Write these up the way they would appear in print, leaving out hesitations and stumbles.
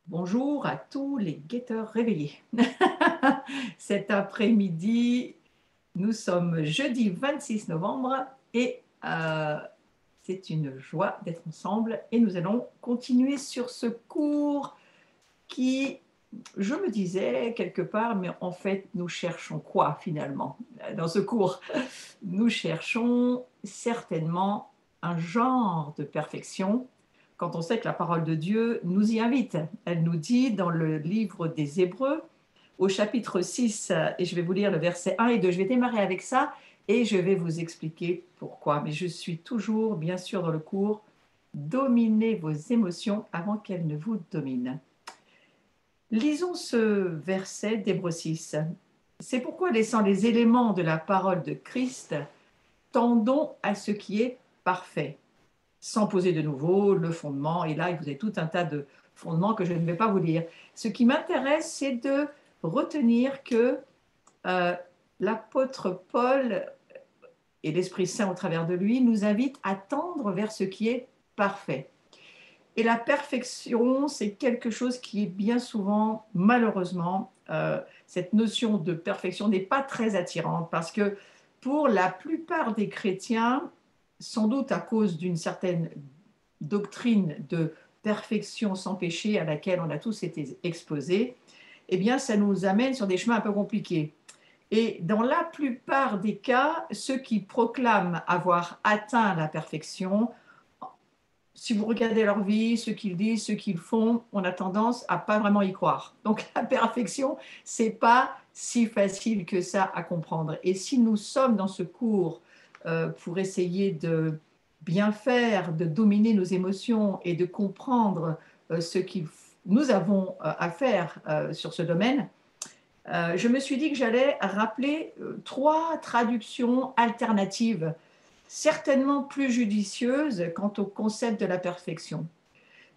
Bonjour à tous les guetteurs réveillés. Cet après-midi, nous sommes jeudi 26 novembre et c'est une joie d'être ensemble et nous allons continuer sur ce cours qui, je me disais quelque part, mais en fait, nous cherchons quoi finalement dans ce cours? Nous cherchons certainement un genre de perfection quand on sait que la parole de Dieu nous y invite. Elle nous dit dans le livre des Hébreux, au chapitre 6, et je vais vous lire le verset 1 et 2, je vais démarrer avec ça et je vais vous expliquer pourquoi. Mais je suis toujours, bien sûr, dans le cours, dominez vos émotions avant qu'elles ne vous dominent. Lisons ce verset d'Hébreux 6. C'est pourquoi, laissant les éléments de la parole de Christ, tendons à ce qui est parfait, sans poser de nouveau le fondement. Et là, vous avez tout un tas de fondements que je ne vais pas vous lire. Ce qui m'intéresse, c'est de retenir que euh, l'apôtre Paul et l'Esprit Saint au travers de lui nous invitent à tendre vers ce qui est parfait. Et la perfection, c'est quelque chose qui est bien souvent, malheureusement, cette notion de perfection n'est pas très attirante parce que pour la plupart des chrétiens, sans doute à cause d'une certaine doctrine de perfection sans péché à laquelle on a tous été exposés, eh bien, ça nous amène sur des chemins un peu compliqués. Et dans la plupart des cas, ceux qui proclament avoir atteint la perfection, si vous regardez leur vie, ce qu'ils disent, ce qu'ils font, on a tendance à pas vraiment y croire. Donc la perfection, c'est pas si facile que ça à comprendre. Et si nous sommes dans ce cours pour essayer de bien faire, de dominer nos émotions et de comprendre ce que nous avons à faire sur ce domaine, je me suis dit que j'allais rappeler trois traductions alternatives certainement plus judicieuse quant au concept de la perfection.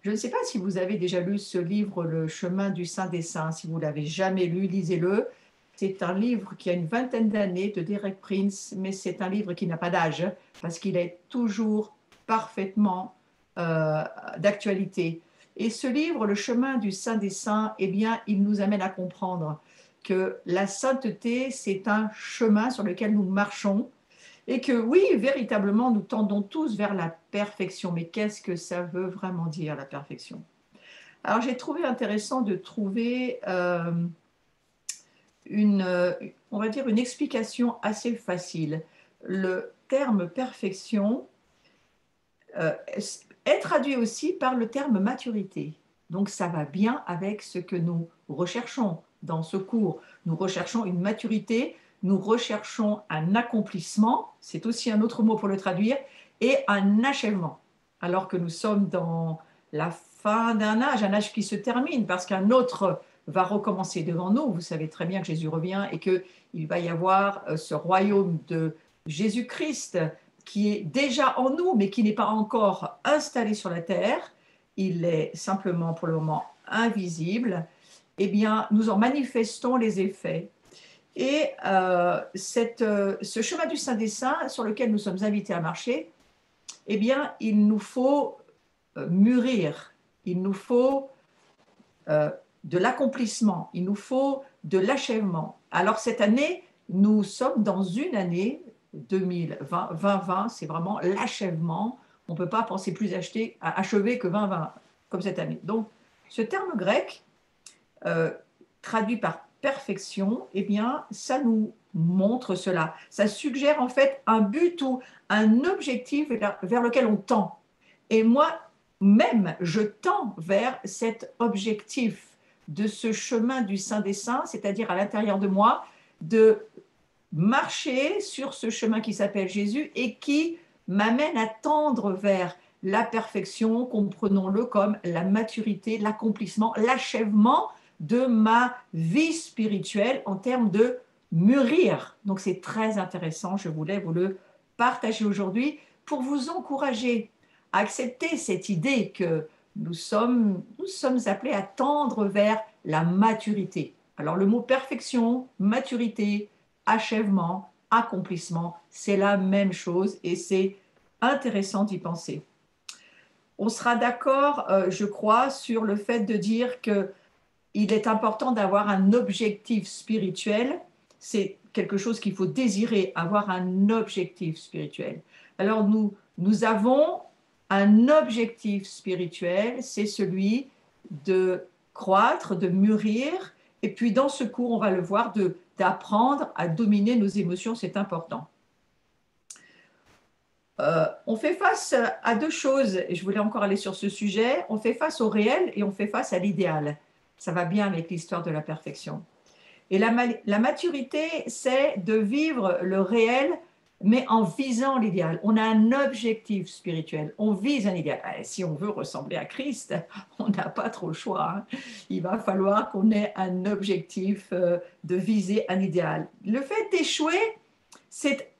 Je ne sais pas si vous avez déjà lu ce livre, Le chemin du Saint des Saints. Si vous ne l'avez jamais lu, lisez-le. C'est un livre qui a une vingtaine d'années de Derek Prince, mais c'est un livre qui n'a pas d'âge parce qu'il est toujours parfaitement euh, d'actualité. Et ce livre, Le chemin du Saint des Saints, eh bien, il nous amène à comprendre que la sainteté, c'est un chemin sur lequel nous marchons et que oui, véritablement, nous tendons tous vers la perfection. Mais qu'est-ce que ça veut vraiment dire, la perfection? Alors, j'ai trouvé intéressant de trouver on va dire, une explication assez facile. Le terme perfection est traduit aussi par le terme maturité. Donc, ça va bien avec ce que nous recherchons dans ce cours. Nous recherchons une maturité, nous recherchons un accomplissement, c'est aussi un autre mot pour le traduire, et un achèvement. Alors que nous sommes dans la fin d'un âge, un âge qui se termine, parce qu'un autre va recommencer devant nous. Vous savez très bien que Jésus revient et qu'il va y avoir ce royaume de Jésus-Christ qui est déjà en nous, mais qui n'est pas encore installé sur la terre. Il est simplement pour le moment invisible. Eh bien, nous en manifestons les effets. Et ce chemin du Saint des Saints sur lequel nous sommes invités à marcher, eh bien, il nous faut mûrir, il nous faut euh, de l'accomplissement, il nous faut de l'achèvement. Alors cette année, nous sommes dans une année 2020, c'est vraiment l'achèvement. On ne peut pas penser plus achever que 2020, comme cette année. Donc, ce terme grec, euh, traduit par perfection, eh bien, ça nous montre cela. Ça suggère en fait un but ou un objectif vers lequel on tend. Et moi, même, je tends vers cet objectif de ce chemin du Saint des Saints, c'est-à-dire à l'intérieur de moi, de marcher sur ce chemin qui s'appelle Jésus et qui m'amène à tendre vers la perfection, comprenons-le comme la maturité, l'accomplissement, l'achèvement de ma vie spirituelle en termes de mûrir. Donc c'est très intéressant, je voulais vous le partager aujourd'hui pour vous encourager à accepter cette idée que nous sommes appelés à tendre vers la maturité. Alors le mot perfection, maturité, achèvement, accomplissement, c'est la même chose et c'est intéressant d'y penser. on sera d'accord, je crois, sur le fait de dire que il est important d'avoir un objectif spirituel. C'est quelque chose qu'il faut désirer, avoir un objectif spirituel. Alors nous avons un objectif spirituel, c'est celui de croître, de mûrir, et puis dans ce cours, on va le voir, d'apprendre à dominer nos émotions, c'est important. On fait face à deux choses, et je voulais encore aller sur ce sujet. On fait face au réel et on fait face à l'idéal. Ça va bien avec l'histoire de la perfection. Et la maturité, c'est de vivre le réel, mais en visant l'idéal. On a un objectif spirituel, on vise un idéal. Si on veut ressembler à Christ, on n'a pas trop le choix, hein. Il va falloir qu'on ait un objectif de viser un idéal. Le fait d'échouer, c'est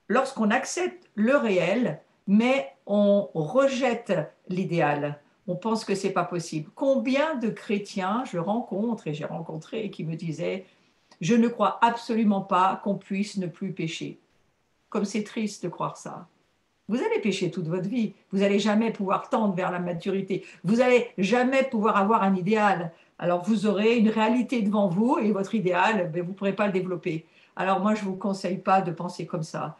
lorsqu'on accepte le réel, mais on rejette l'idéal. On pense que c'est pas possible. Combien de chrétiens je rencontre et j'ai rencontré qui me disaient je ne crois absolument pas qu'on puisse ne plus pécher. Comme c'est triste de croire ça. Vous allez pécher toute votre vie. Vous n'allez jamais pouvoir tendre vers la maturité. Vous n'allez jamais pouvoir avoir un idéal. Alors vous aurez une réalité devant vous et votre idéal, ben, vous ne pourrez pas le développer. Alors moi, je ne vous conseille pas de penser comme ça.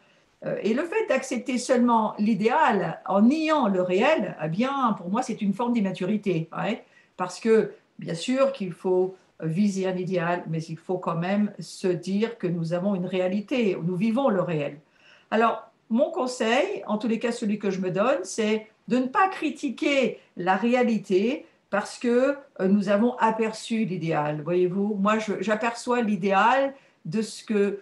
Et le fait d'accepter seulement l'idéal en niant le réel, eh bien, pour moi, c'est une forme d'immaturité. Ouais, parce que, bien sûr, qu'il faut viser un idéal, mais il faut quand même se dire que nous avons une réalité, nous vivons le réel. Alors, mon conseil, en tous les cas celui que je me donne, c'est de ne pas critiquer la réalité parce que nous avons aperçu l'idéal. Voyez-vous, moi, j'aperçois l'idéal de ce que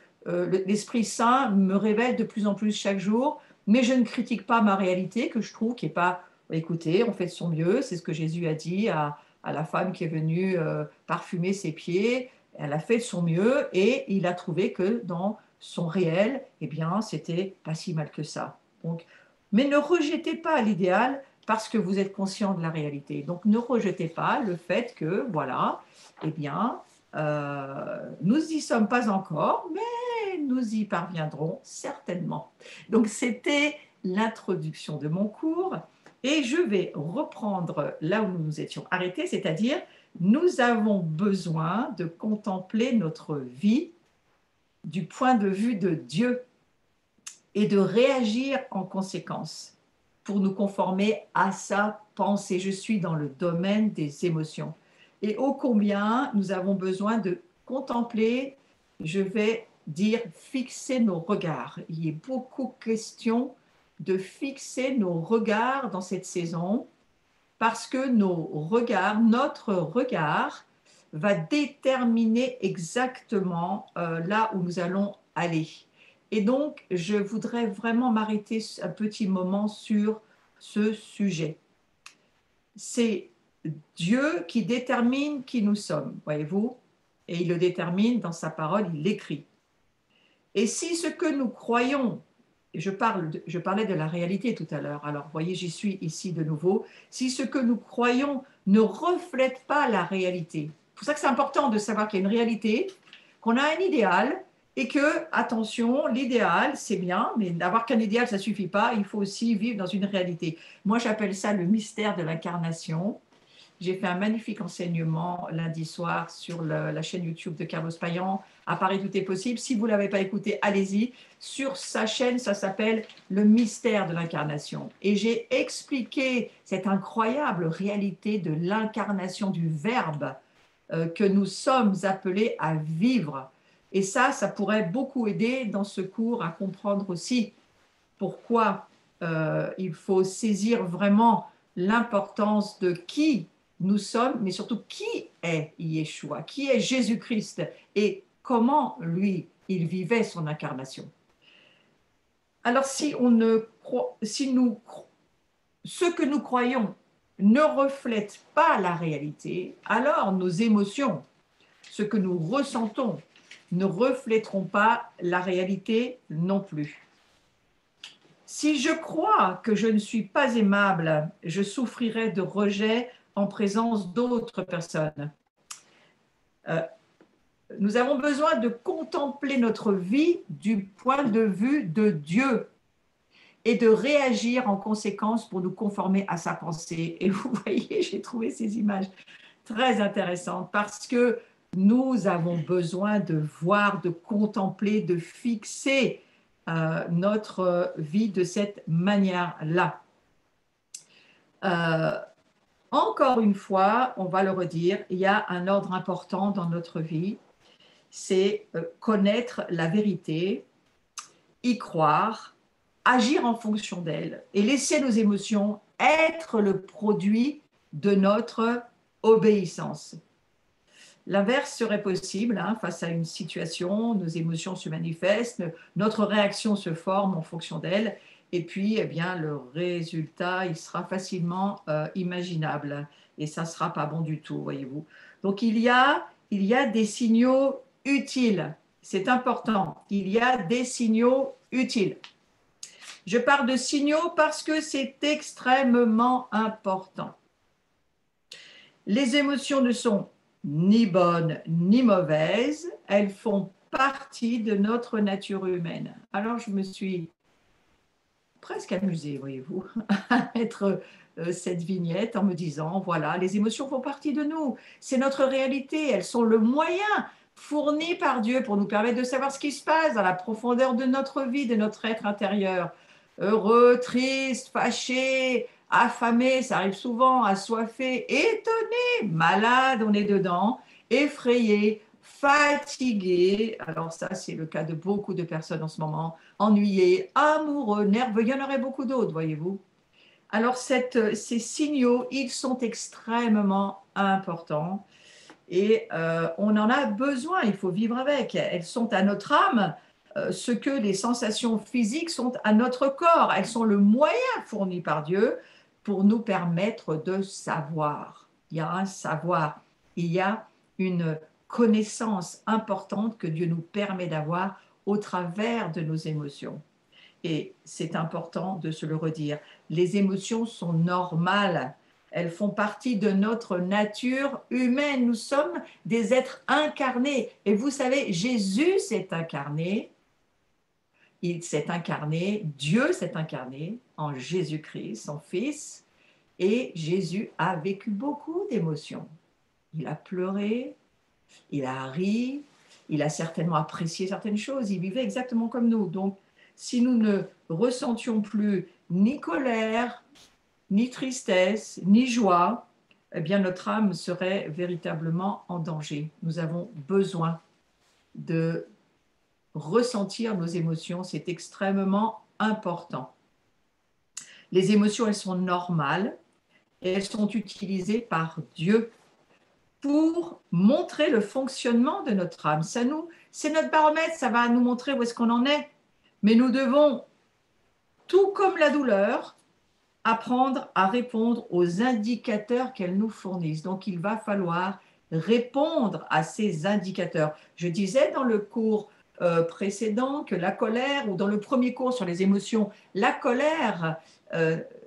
l'Esprit Saint me révèle de plus en plus chaque jour, mais je ne critique pas ma réalité que je trouve qui n'est pas, écoutez, on fait de son mieux, c'est ce que Jésus a dit à la femme qui est venue parfumer ses pieds, elle a fait de son mieux et il a trouvé que dans son réel, eh bien, c'était pas si mal que ça. Donc, mais ne rejetez pas l'idéal parce que vous êtes conscient de la réalité. Donc, ne rejetez pas le fait que, voilà, eh bien, nous n'y sommes pas encore, mais nous y parviendrons certainement. Donc, c'était l'introduction de mon cours et je vais reprendre là où nous nous étions arrêtés, c'est-à-dire nous avons besoin de contempler notre vie du point de vue de Dieu et de réagir en conséquence pour nous conformer à sa pensée. Je suis dans le domaine des émotions. Et ô combien nous avons besoin de contempler, je vais dire fixer nos regards. Il y a beaucoup de questions de fixer nos regards dans cette saison parce que nos regards, notre regard va déterminer exactement là où nous allons aller. Et donc, je voudrais vraiment m'arrêter un petit moment sur ce sujet. C'est Dieu qui détermine qui nous sommes, voyez-vous, et il le détermine dans sa parole, il l'écrit. Et si ce que nous croyons, je parlais de la réalité tout à l'heure, alors voyez, j'y suis ici de nouveau, si ce que nous croyons ne reflète pas la réalité, c'est pour ça que c'est important de savoir qu'il y a une réalité, qu'on a un idéal, et que, attention, l'idéal, c'est bien, mais d'avoir qu'un idéal, ça ne suffit pas, il faut aussi vivre dans une réalité. Moi, j'appelle ça le mystère de l'incarnation. J'ai fait un magnifique enseignement lundi soir sur la chaîne YouTube de Carlos Payan, à Paris Tout est possible. Si vous ne l'avez pas écouté, allez-y. Sur sa chaîne, ça s'appelle Le mystère de l'incarnation. Et j'ai expliqué cette incroyable réalité de l'incarnation du Verbe que nous sommes appelés à vivre. Et ça pourrait beaucoup aider dans ce cours à comprendre aussi pourquoi il faut saisir vraiment l'importance de qui nous sommes, mais surtout qui est Yeshua, qui est Jésus-Christ et comment lui, il vivait son incarnation. Alors si ce que nous croyons ne reflète pas la réalité, alors nos émotions, ce que nous ressentons, ne reflèteront pas la réalité non plus. Si je crois que je ne suis pas aimable, je souffrirai de rejet en présence d'autres personnes. Nous avons besoin de contempler notre vie du point de vue de Dieu. et de réagir en conséquence pour nous conformer à sa pensée. Et vous voyez, j'ai trouvé ces images très intéressantes parce que nous avons besoin de voir, de contempler, de fixer notre vie de cette manière-là. Encore une fois, on va le redire, il y a un ordre important dans notre vie, c'est connaître la vérité, y croire, agir en fonction d'elle et laisser nos émotions être le produit de notre obéissance. L'inverse serait possible, hein, face à une situation, nos émotions se manifestent, notre réaction se forme en fonction d'elle, et puis eh bien, le résultat il sera facilement imaginable, et ça ne sera pas bon du tout, voyez-vous. Donc il y a des signaux utiles, c'est important, il y a des signaux utiles. Je parle de signaux parce que c'est extrêmement important. Les émotions ne sont ni bonnes ni mauvaises, elles font partie de notre nature humaine. Alors je me suis presque amusée, voyez-vous, à mettre cette vignette en me disant, voilà, les émotions font partie de nous, c'est notre réalité, elles sont le moyen fourni par Dieu pour nous permettre de savoir ce qui se passe dans la profondeur de notre vie, de notre être intérieur. Heureux, triste, fâché, affamé, ça arrive souvent, assoiffé, étonné, malade, on est dedans, effrayé, fatigué, alors ça c'est le cas de beaucoup de personnes en ce moment, ennuyé, amoureux, nerveux, il y en aurait beaucoup d'autres, voyez-vous. Alors ces signaux, ils sont extrêmement importants et on en a besoin, il faut vivre avec. Elles sont à notre âme ce que les sensations physiques sont à notre corps. Elles sont le moyen fourni par Dieu pour nous permettre de savoir. Il y a un savoir, il y a une connaissance importante que Dieu nous permet d'avoir au travers de nos émotions. Et c'est important de se le redire. Les émotions sont normales. Elles font partie de notre nature humaine. Nous sommes des êtres incarnés. Et vous savez, Jésus s'est incarné. Il s'est incarné, Dieu s'est incarné en Jésus-Christ, son Fils. Et Jésus a vécu beaucoup d'émotions. Il a pleuré, il a ri, il a certainement apprécié certaines choses. Il vivait exactement comme nous. Donc, si nous ne ressentions plus ni colère, ni tristesse, ni joie, eh bien notre âme serait véritablement en danger. Nous avons besoin de ressentir nos émotions, c'est extrêmement important. Les émotions, elles sont normales et elles sont utilisées par Dieu pour montrer le fonctionnement de notre âme. C'est notre baromètre, ça va nous montrer où est-ce qu'on en est. Mais nous devons, tout comme la douleur, apprendre à répondre aux indicateurs qu'elles nous fournissent. Donc, il va falloir répondre à ces indicateurs. Je disais dans le cours précédent que la colère, ou dans le premier cours sur les émotions, la colère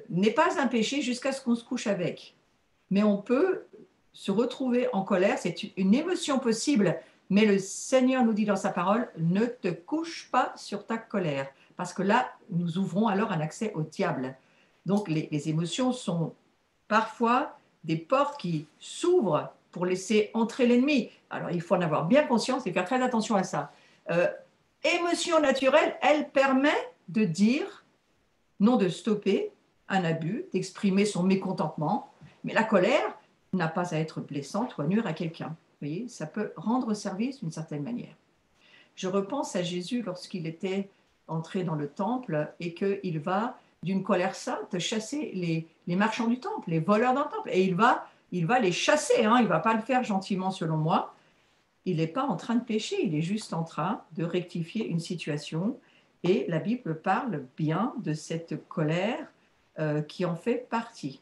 n'est pas un péché jusqu'à ce qu'on se couche avec. Mais on peut se retrouver en colère, c'est une émotion possible, mais le Seigneur nous dit dans sa parole, ne te couche pas sur ta colère, parce que là, nous ouvrons alors un accès au diable. Donc les émotions sont parfois des portes qui s'ouvrent pour laisser entrer l'ennemi. Alors il faut en avoir bien conscience et faire très attention à ça. Émotion naturelle, elle permet de dire, non de stopper un abus, d'exprimer son mécontentement, mais la colère n'a pas à être blessante ou à nuire à quelqu'un. Vous voyez, ça peut rendre service d'une certaine manière. Je repense à Jésus lorsqu'il était entré dans le temple et qu'il va d'une colère sainte chasser les marchands du temple, les voleurs d'un temple, et il va les chasser, hein, il ne va pas le faire gentiment selon moi. Il n'est pas en train de pécher, il est juste en train de rectifier une situation, et la Bible parle bien de cette colère qui en fait partie.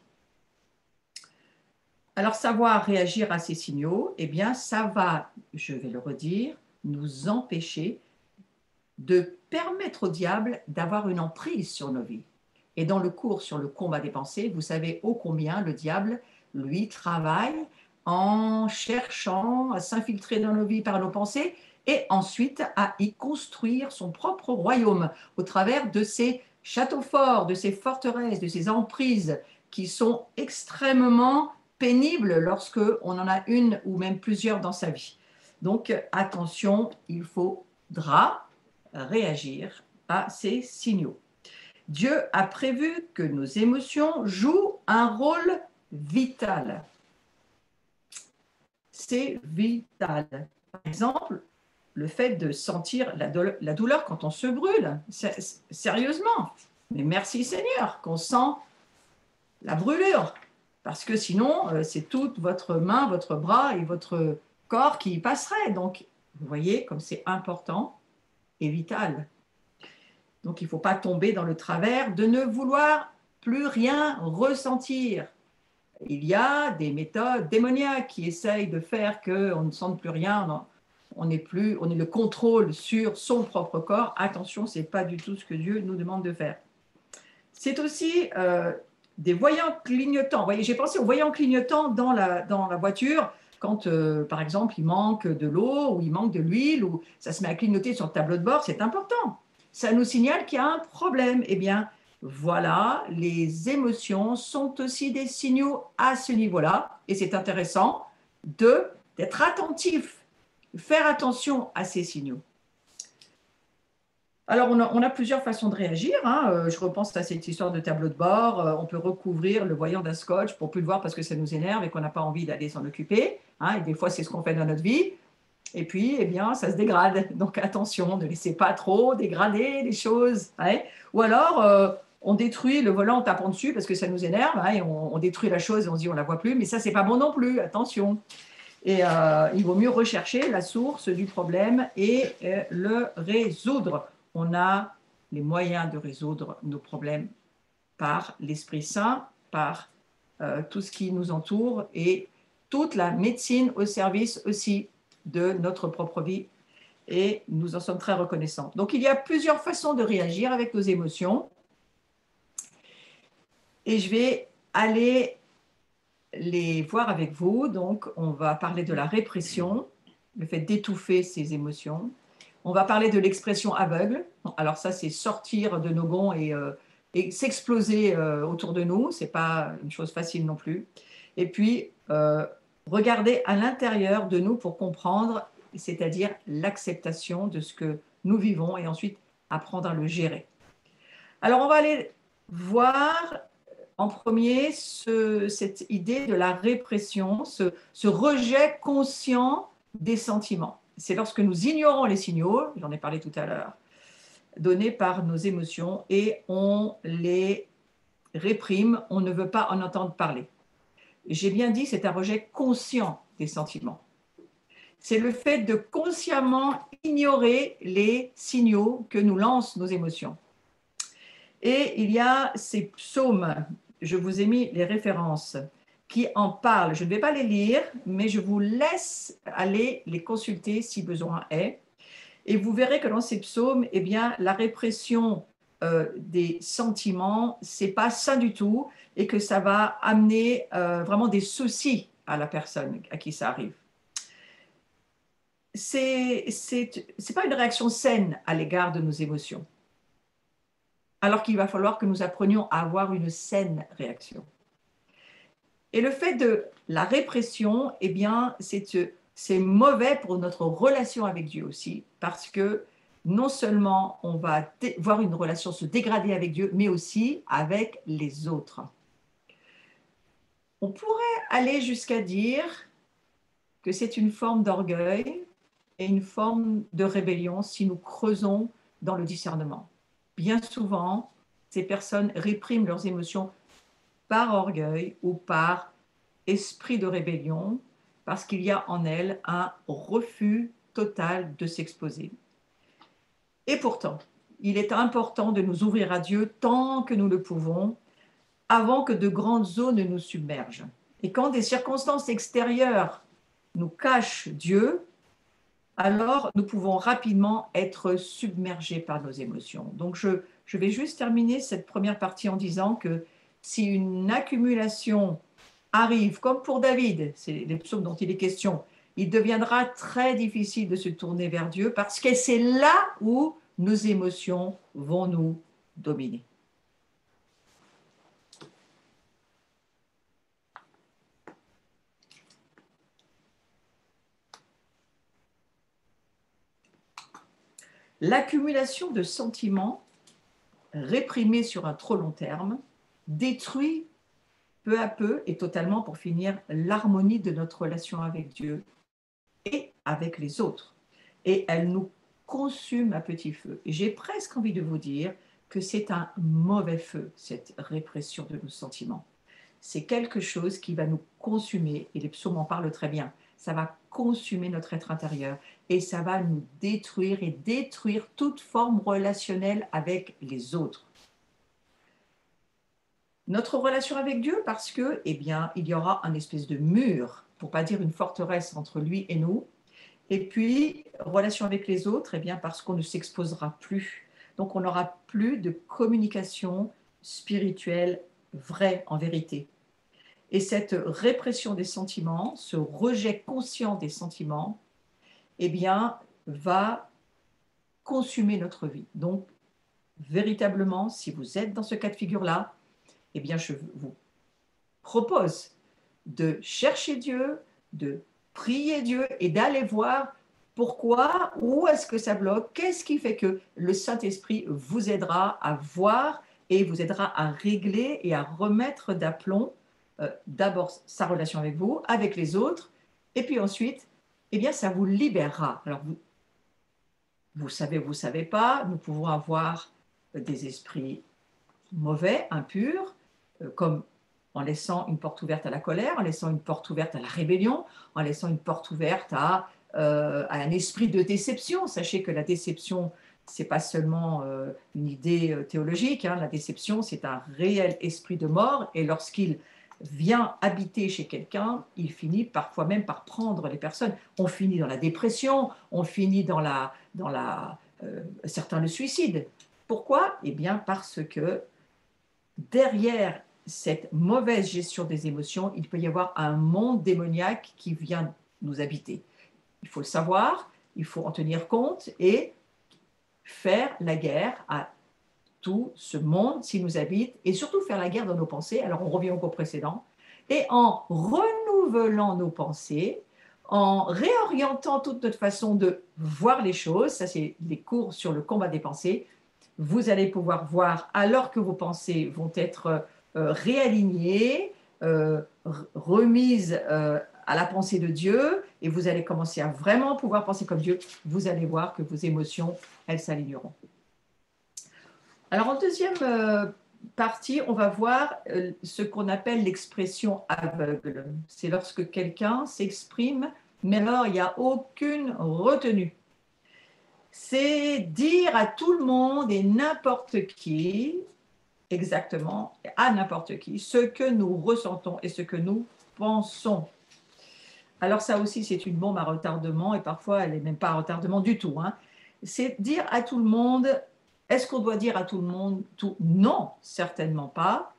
Alors, savoir réagir à ces signaux, eh bien, ça va, je vais le redire, nous empêcher de permettre au diable d'avoir une emprise sur nos vies. Et dans le cours sur le combat des pensées, vous savez ô combien le diable, lui, travaille en cherchant à s'infiltrer dans nos vies par nos pensées et ensuite à y construire son propre royaume au travers de ces châteaux forts, de ces forteresses, de ces emprises qui sont extrêmement pénibles lorsque on en a une ou même plusieurs dans sa vie. Donc attention, il faudra réagir à ces signaux. Dieu a prévu que nos émotions jouent un rôle vital. C'est vital. Par exemple, le fait de sentir la douleur quand on se brûle, sérieusement. Mais merci Seigneur qu'on sent la brûlure, parce que sinon, c'est toute votre main, votre bras et votre corps qui y passerait. Donc, vous voyez comme c'est important et vital. Donc, il ne faut pas tomber dans le travers de ne vouloir plus rien ressentir. Il y a des méthodes démoniaques qui essayent de faire qu'on ne sente plus rien, on est le contrôle sur son propre corps. Attention, ce n'est pas du tout ce que Dieu nous demande de faire. C'est aussi des voyants clignotants. Vous voyez, j'ai pensé aux voyants clignotants dans la voiture quand, par exemple, il manque de l'eau ou il manque de l'huile ou ça se met à clignoter sur le tableau de bord. C'est important. Ça nous signale qu'il y a un problème. Eh bien, voilà, les émotions sont aussi des signaux à ce niveau-là. Et c'est intéressant d'être attentif, faire attention à ces signaux. Alors, on a plusieurs façons de réagir. Hein. Je repense à cette histoire de tableau de bord. On peut recouvrir le voyant d'un scotch pour ne plus le voir parce que ça nous énerve et qu'on n'a pas envie d'aller s'en occuper. Hein. Et des fois, c'est ce qu'on fait dans notre vie. Et puis, eh bien, ça se dégrade. Donc, attention, ne laissez pas trop dégrader les choses. Hein. Ou alors, on détruit le volant en tapant dessus parce que ça nous énerve. Hein, et on détruit la chose et on se dit on ne la voit plus. Mais ça, ce n'est pas bon non plus. Attention. Et il vaut mieux rechercher la source du problème et le résoudre. On a les moyens de résoudre nos problèmes par l'Esprit Saint, par tout ce qui nous entoure et toute la médecine au service aussi de notre propre vie. Et nous en sommes très reconnaissants. Donc, il y a plusieurs façons de réagir avec nos émotions. Et je vais aller les voir avec vous. Donc, on va parler de la répression, le fait d'étouffer ses émotions. On va parler de l'expression aveugle. Alors ça, c'est sortir de nos gonds et s'exploser autour de nous. Ce n'est pas une chose facile non plus. Et puis, regarder à l'intérieur de nous pour comprendre, c'est-à-dire l'acceptation de ce que nous vivons et ensuite apprendre à le gérer. Alors, on va aller voir en premier cette idée de la répression, ce rejet conscient des sentiments. C'est lorsque nous ignorons les signaux, j'en ai parlé tout à l'heure, donnés par nos émotions et on les réprime, on ne veut pas en entendre parler. J'ai bien dit, c'est un rejet conscient des sentiments. C'est le fait de consciemment ignorer les signaux que nous lancent nos émotions. Et il y a ces psaumes, je vous ai mis les références, qui en parlent. Je ne vais pas les lire, mais je vous laisse aller les consulter si besoin est. Et vous verrez que dans ces psaumes, eh bien, la répression des sentiments, ce n'est pas ça du tout, et que ça va amener vraiment des soucis à la personne à qui ça arrive. C'est pas une réaction saine à l'égard de nos émotions, alors qu'il va falloir que nous apprenions à avoir une saine réaction. Et le fait de la répression, eh bien, c'est mauvais pour notre relation avec Dieu aussi, parce que non seulement on va voir une relation se dégrader avec Dieu, mais aussi avec les autres. On pourrait aller jusqu'à dire que c'est une forme d'orgueil et une forme de rébellion si nous creusons dans le discernement. Bien souvent, ces personnes répriment leurs émotions par orgueil ou par esprit de rébellion, parce qu'il y a en elles un refus total de s'exposer. Et pourtant, il est important de nous ouvrir à Dieu tant que nous le pouvons, avant que de grandes eaux ne nous submergent. Et quand des circonstances extérieures nous cachent Dieu, alors nous pouvons rapidement être submergés par nos émotions. Donc je vais juste terminer cette première partie en disant que si une accumulation arrive, comme pour David, c'est les psaumes dont il est question, il deviendra très difficile de se tourner vers Dieu parce que c'est là où nos émotions vont nous dominer. L'accumulation de sentiments réprimés sur un trop long terme détruit peu à peu et totalement, pour finir, l'harmonie de notre relation avec Dieu et avec les autres. Et elle nous consume à petit feu. Et j'ai presque envie de vous dire que c'est un mauvais feu, cette répression de nos sentiments. C'est quelque chose qui va nous consumer, et les psaumes en parlent très bien. Ça va consumer notre être intérieur et ça va nous détruire et détruire toute forme relationnelle avec les autres. Notre relation avec Dieu, parce que, eh bien, il y aura un espèce de mur, pour pas dire une forteresse entre lui et nous. Et puis, relation avec les autres, eh bien, parce qu'on ne s'exposera plus. Donc, on n'aura plus de communication spirituelle vraie, en vérité. Et cette répression des sentiments, ce rejet conscient des sentiments, eh bien, va consumer notre vie. Donc, véritablement, si vous êtes dans ce cas de figure-là, eh bien, je vous propose de chercher Dieu, de prier Dieu et d'aller voir pourquoi, où est-ce que ça bloque, qu'est-ce qui fait que le Saint-Esprit vous aidera à voir et vous aidera à régler et à remettre d'aplomb d'abord sa relation avec vous, avec les autres, et puis ensuite, eh bien, ça vous libérera. Alors, vous savez, vous ne savez pas, nous pouvons avoir des esprits mauvais, impurs, comme en laissant une porte ouverte à la colère, en laissant une porte ouverte à la rébellion, en laissant une porte ouverte à un esprit de déception. Sachez que la déception, ce n'est pas seulement une idée théologique, hein. La déception, c'est un réel esprit de mort, et lorsqu'il vient habiter chez quelqu'un, il finit parfois même par prendre les personnes. On finit dans la dépression, on finit certains le suicident. Pourquoi? Eh bien parce que derrière cette mauvaise gestion des émotions, il peut y avoir un monde démoniaque qui vient nous habiter. Il faut le savoir, il faut en tenir compte et faire la guerre à tout ce monde s'il nous habite, et surtout faire la guerre dans nos pensées. Alors on revient au cours précédent, et en renouvelant nos pensées, en réorientant toute notre façon de voir les choses, ça c'est des cours sur le combat des pensées, vous allez pouvoir voir, alors que vos pensées vont être réalignées, remises à la pensée de Dieu, et vous allez commencer à vraiment pouvoir penser comme Dieu, vous allez voir que vos émotions, elles s'aligneront. Alors en deuxième partie, on va voir ce qu'on appelle l'expression aveugle. C'est lorsque quelqu'un s'exprime, mais alors il n'y a aucune retenue. C'est dire à tout le monde et n'importe qui, exactement, à n'importe qui, ce que nous ressentons et ce que nous pensons. Alors ça aussi, c'est une bombe à retardement, et parfois elle n'est même pas à retardement du tout, hein. C'est dire à tout le monde. Est-ce qu'on doit dire à tout le monde tout? Non, certainement pas.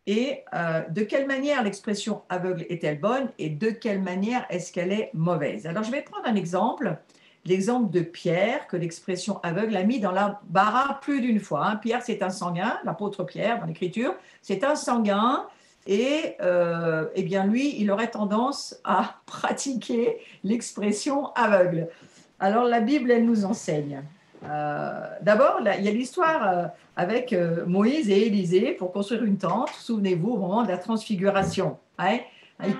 Et de quelle manière l'expression aveugle est-elle bonne et de quelle manière est-ce qu'elle est mauvaise? Alors je vais prendre un exemple, l'exemple de Pierre, que l'expression aveugle a mis dans l'embarras plus d'une fois, hein. Pierre, c'est un sanguin, l'apôtre Pierre dans l'Écriture, c'est un sanguin, et eh bien lui, il aurait tendance à pratiquer l'expression aveugle. Alors la Bible, elle nous enseigne. D'abord, il y a l'histoire avec Moïse et Élisée pour construire une tente. Souvenez-vous, au moment de la transfiguration, hein, il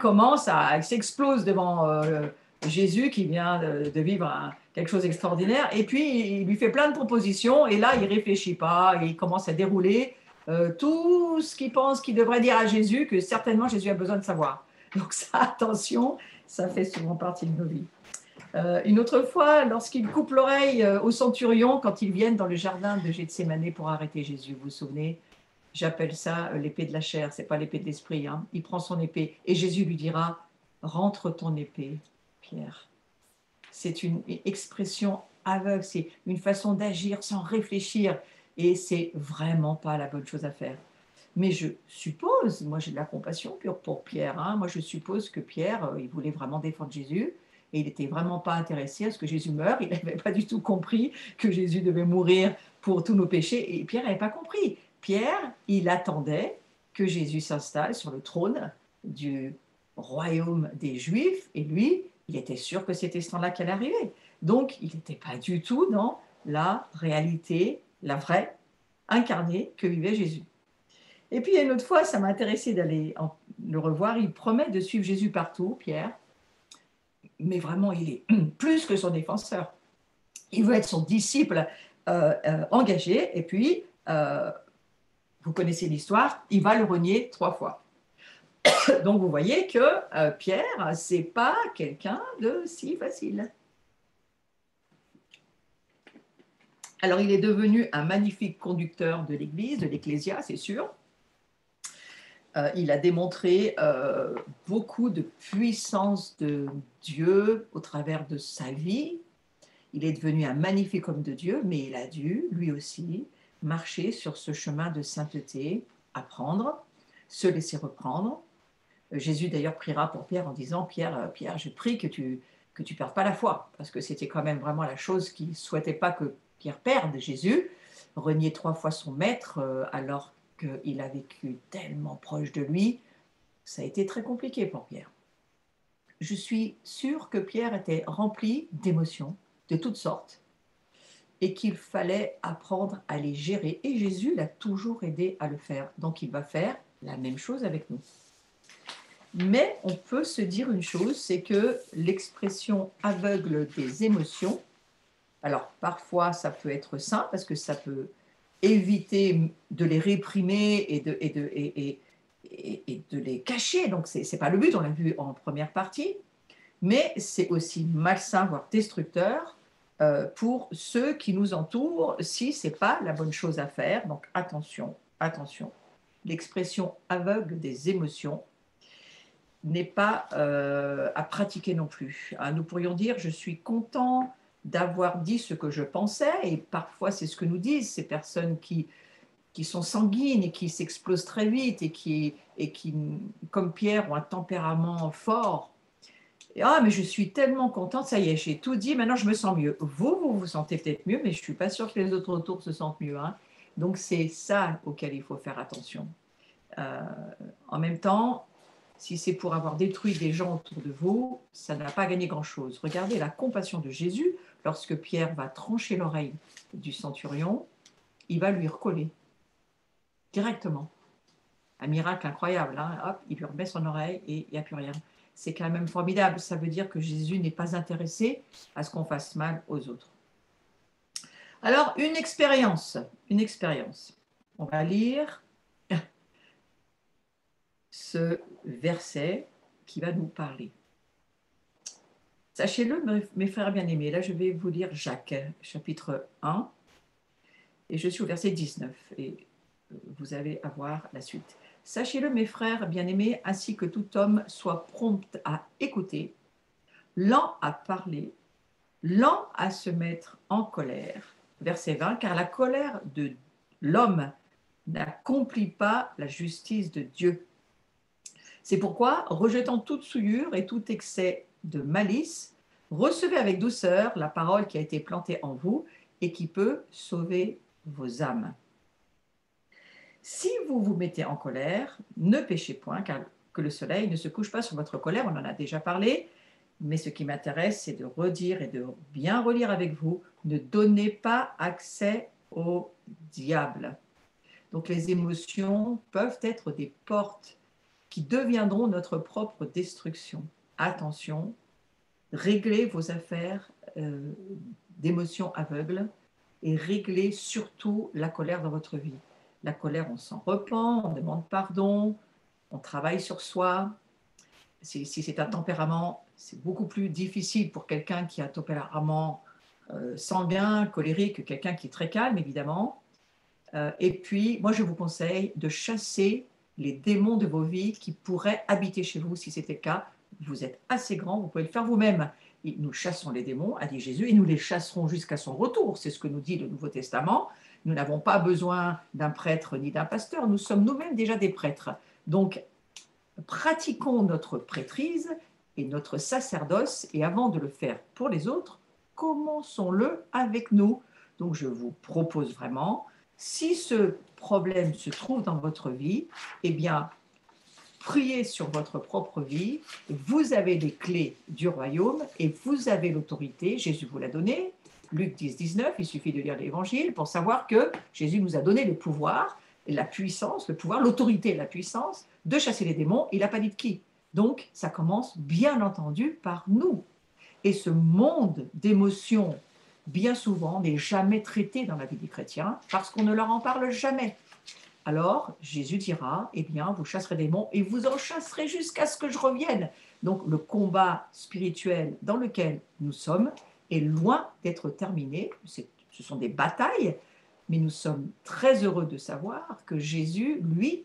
s'explose devant Jésus qui vient de vivre quelque chose d'extraordinaire. Et puis, il lui fait plein de propositions. Et là, il ne réfléchit pas. Et il commence à dérouler tout ce qu'il pense qu'il devrait dire à Jésus, que certainement Jésus a besoin de savoir. Donc ça, attention, ça fait souvent partie de nos vies. Une autre fois, lorsqu'il coupe l'oreille au centurion quand ils viennent dans le jardin de Gethsémanée pour arrêter Jésus, vous vous souvenez? J'appelle ça l'épée de la chair, c'est pas l'épée de l'esprit, hein. Il prend son épée et Jésus lui dira: rentre ton épée, Pierre. C'est une expression aveugle, c'est une façon d'agir sans réfléchir, et c'est vraiment pas la bonne chose à faire. Mais je suppose, moi j'ai de la compassion pour Pierre, hein. Moi je suppose que Pierre, il voulait vraiment défendre Jésus, et il n'était vraiment pas intéressé à ce que Jésus meure. Il n'avait pas du tout compris que Jésus devait mourir pour tous nos péchés, et Pierre n'avait pas compris. Pierre, il attendait que Jésus s'installe sur le trône du royaume des Juifs, et lui, il était sûr que c'était ce temps-là qu'elle arrivait. Donc, il n'était pas du tout dans la réalité, la vraie, incarnée que vivait Jésus. Et puis, il y a une autre fois, ça m'a intéressé d'aller le revoir. Il promet de suivre Jésus partout, Pierre, mais vraiment, il est plus que son défenseur. Il veut être son disciple engagé, et puis, vous connaissez l'histoire, il va le renier 3 fois. Donc, vous voyez que Pierre, c'est pas quelqu'un de si facile. Alors, il est devenu un magnifique conducteur de l'Église, de l'Ecclésia, c'est sûr. Il a démontré beaucoup de puissance de Dieu au travers de sa vie. Il est devenu un magnifique homme de Dieu, mais il a dû, lui aussi, marcher sur ce chemin de sainteté, apprendre, se laisser reprendre. Jésus d'ailleurs priera pour Pierre en disant Pierre, je prie que tu perdes pas la foi, parce que c'était quand même vraiment la chose qu'il ne souhaitait pas que Pierre perde. Jésus reniait 3 fois son maître alors qu'il a vécu tellement proche de lui. Ça a été très compliqué pour Pierre. Je suis sûre que Pierre était rempli d'émotions de toutes sortes et qu'il fallait apprendre à les gérer. Et Jésus l'a toujours aidé à le faire. Donc il va faire la même chose avec nous. Mais on peut se dire une chose, c'est que l'expression aveugle des émotions, alors parfois ça peut être sain parce que ça peut éviter de les réprimer et de les cacher, donc c'est pas le but, on l'a vu en première partie, mais c'est aussi malsain, voire destructeur pour ceux qui nous entourent si c'est pas la bonne chose à faire. Donc attention, attention. L'expression aveugle des émotions n'est pas à pratiquer non plus. Nous pourrions dire, je suis content d'avoir dit ce que je pensais, et parfois c'est ce que nous disent ces personnes qui sont sanguines et qui s'explosent très vite et qui, comme Pierre, ont un tempérament fort. Et, mais je suis tellement contente, ça y est, j'ai tout dit, maintenant je me sens mieux. Vous vous sentez peut-être mieux, mais je ne suis pas sûre que les autres autour se sentent mieux. Hein. Donc c'est ça auquel il faut faire attention. En même temps, si c'est pour avoir détruit des gens autour de vous, ça n'a pas gagné grand-chose. Regardez la compassion de Jésus, lorsque Pierre va trancher l'oreille du centurion, il va lui recoller directement. Un miracle incroyable, hein. Hop, il lui remet son oreille et il n'y a plus rien. C'est quand même formidable, ça veut dire que Jésus n'est pas intéressé à ce qu'on fasse mal aux autres. Alors, une expérience. On va lire ce verset qui va nous parler. Sachez-le, mes frères bien-aimés, là je vais vous lire Jacques, chapitre 1, et je suis au verset 19, et vous allez avoir la suite. Sachez-le, mes frères bien-aimés, ainsi que tout homme soit prompt à écouter, lent à parler, lent à se mettre en colère. Verset 20, car la colère de l'homme n'accomplit pas la justice de Dieu. C'est pourquoi, rejetant toute souillure et tout excès de malice, recevez avec douceur la parole qui a été plantée en vous et qui peut sauver vos âmes. Si vous vous mettez en colère, ne péchez point, car que le soleil ne se couche pas sur votre colère, on en a déjà parlé, mais ce qui m'intéresse, c'est de redire et de bien relire avec vous, ne donnez pas accès au diable. Donc les émotions peuvent être des portes qui deviendront notre propre destruction. Attention, réglez vos affaires d'émotions aveugles et réglez surtout la colère dans votre vie. La colère, on s'en repent, on demande pardon, on travaille sur soi. Si c'est un tempérament, c'est beaucoup plus difficile pour quelqu'un qui a un tempérament sanguin, colérique, que quelqu'un qui est très calme, évidemment. Et puis, moi, je vous conseille de chasser les démons de vos vies qui pourraient habiter chez vous, si c'était le cas. Vous êtes assez grand, vous pouvez le faire vous-même. Et nous chassons les démons, a dit Jésus, et nous les chasserons jusqu'à son retour. C'est ce que nous dit le Nouveau Testament. Nous n'avons pas besoin d'un prêtre ni d'un pasteur, nous sommes nous-mêmes déjà des prêtres. Donc, pratiquons notre prêtrise et notre sacerdoce, et avant de le faire pour les autres, commençons-le avec nous. Donc, je vous propose vraiment, si ce problème se trouve dans votre vie, eh bien, priez sur votre propre vie. Vous avez les clés du royaume et vous avez l'autorité, Jésus vous l'a donné, Luc 10, 19, il suffit de lire l'Évangile pour savoir que Jésus nous a donné le pouvoir, et la puissance, le pouvoir, l'autorité et la puissance de chasser les démons. Il n'a pas dit de qui. Donc, ça commence bien entendu par nous. Et ce monde d'émotions, bien souvent, n'est jamais traité dans la vie des chrétiens parce qu'on ne leur en parle jamais. Alors, Jésus dira, eh bien, vous chasserez des démons et vous en chasserez jusqu'à ce que je revienne. Donc, le combat spirituel dans lequel nous sommes est loin d'être terminé. Ce sont des batailles, mais nous sommes très heureux de savoir que Jésus, lui,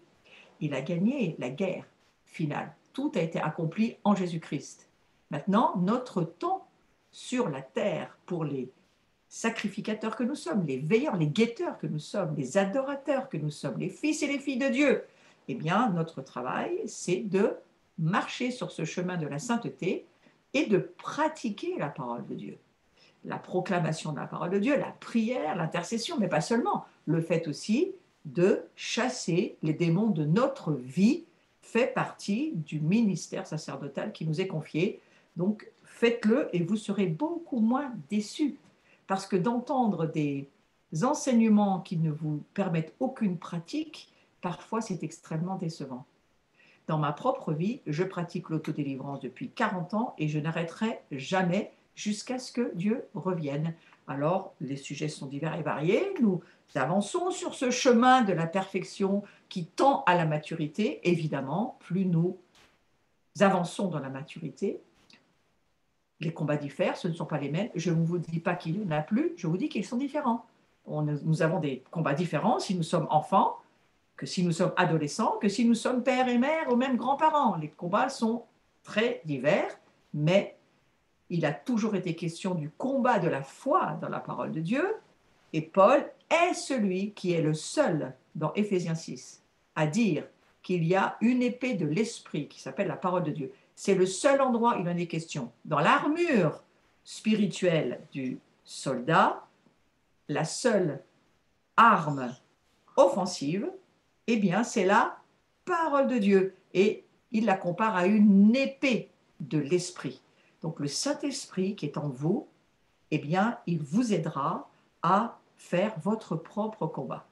il a gagné la guerre finale. Tout a été accompli en Jésus-Christ. Maintenant, notre temps sur la terre pour les sacrificateurs que nous sommes, les veilleurs, les guetteurs que nous sommes, les adorateurs que nous sommes, les fils et les filles de Dieu, eh bien, notre travail, c'est de marcher sur ce chemin de la sainteté et de pratiquer la parole de Dieu. La proclamation de la parole de Dieu, la prière, l'intercession, mais pas seulement. Le fait aussi de chasser les démons de notre vie fait partie du ministère sacerdotal qui nous est confié. Donc, faites-le et vous serez beaucoup moins déçus. Parce que d'entendre des enseignements qui ne vous permettent aucune pratique, parfois c'est extrêmement décevant. Dans ma propre vie, je pratique l'autodélivrance depuis 40 ans et je n'arrêterai jamais jusqu'à ce que Dieu revienne. Alors, les sujets sont divers et variés. Nous avançons sur ce chemin de la perfection qui tend à la maturité. Évidemment, plus nous avançons dans la maturité, les combats diffèrent, ce ne sont pas les mêmes. Je ne vous dis pas qu'il n'y en a plus, je vous dis qu'ils sont différents. Nous avons des combats différents si nous sommes enfants, que si nous sommes adolescents, que si nous sommes pères et mères ou même grands-parents. Les combats sont très divers, mais il a toujours été question du combat de la foi dans la parole de Dieu. Et Paul est celui qui est le seul, dans Éphésiens 6, à dire qu'il y a une épée de l'esprit qui s'appelle la parole de Dieu. C'est le seul endroit où il en est question. Dans l'armure spirituelle du soldat, la seule arme offensive, eh bien, c'est la parole de Dieu. Et il la compare à une épée de l'esprit. Donc, le Saint-Esprit qui est en vous, eh bien, il vous aidera à faire votre propre combat.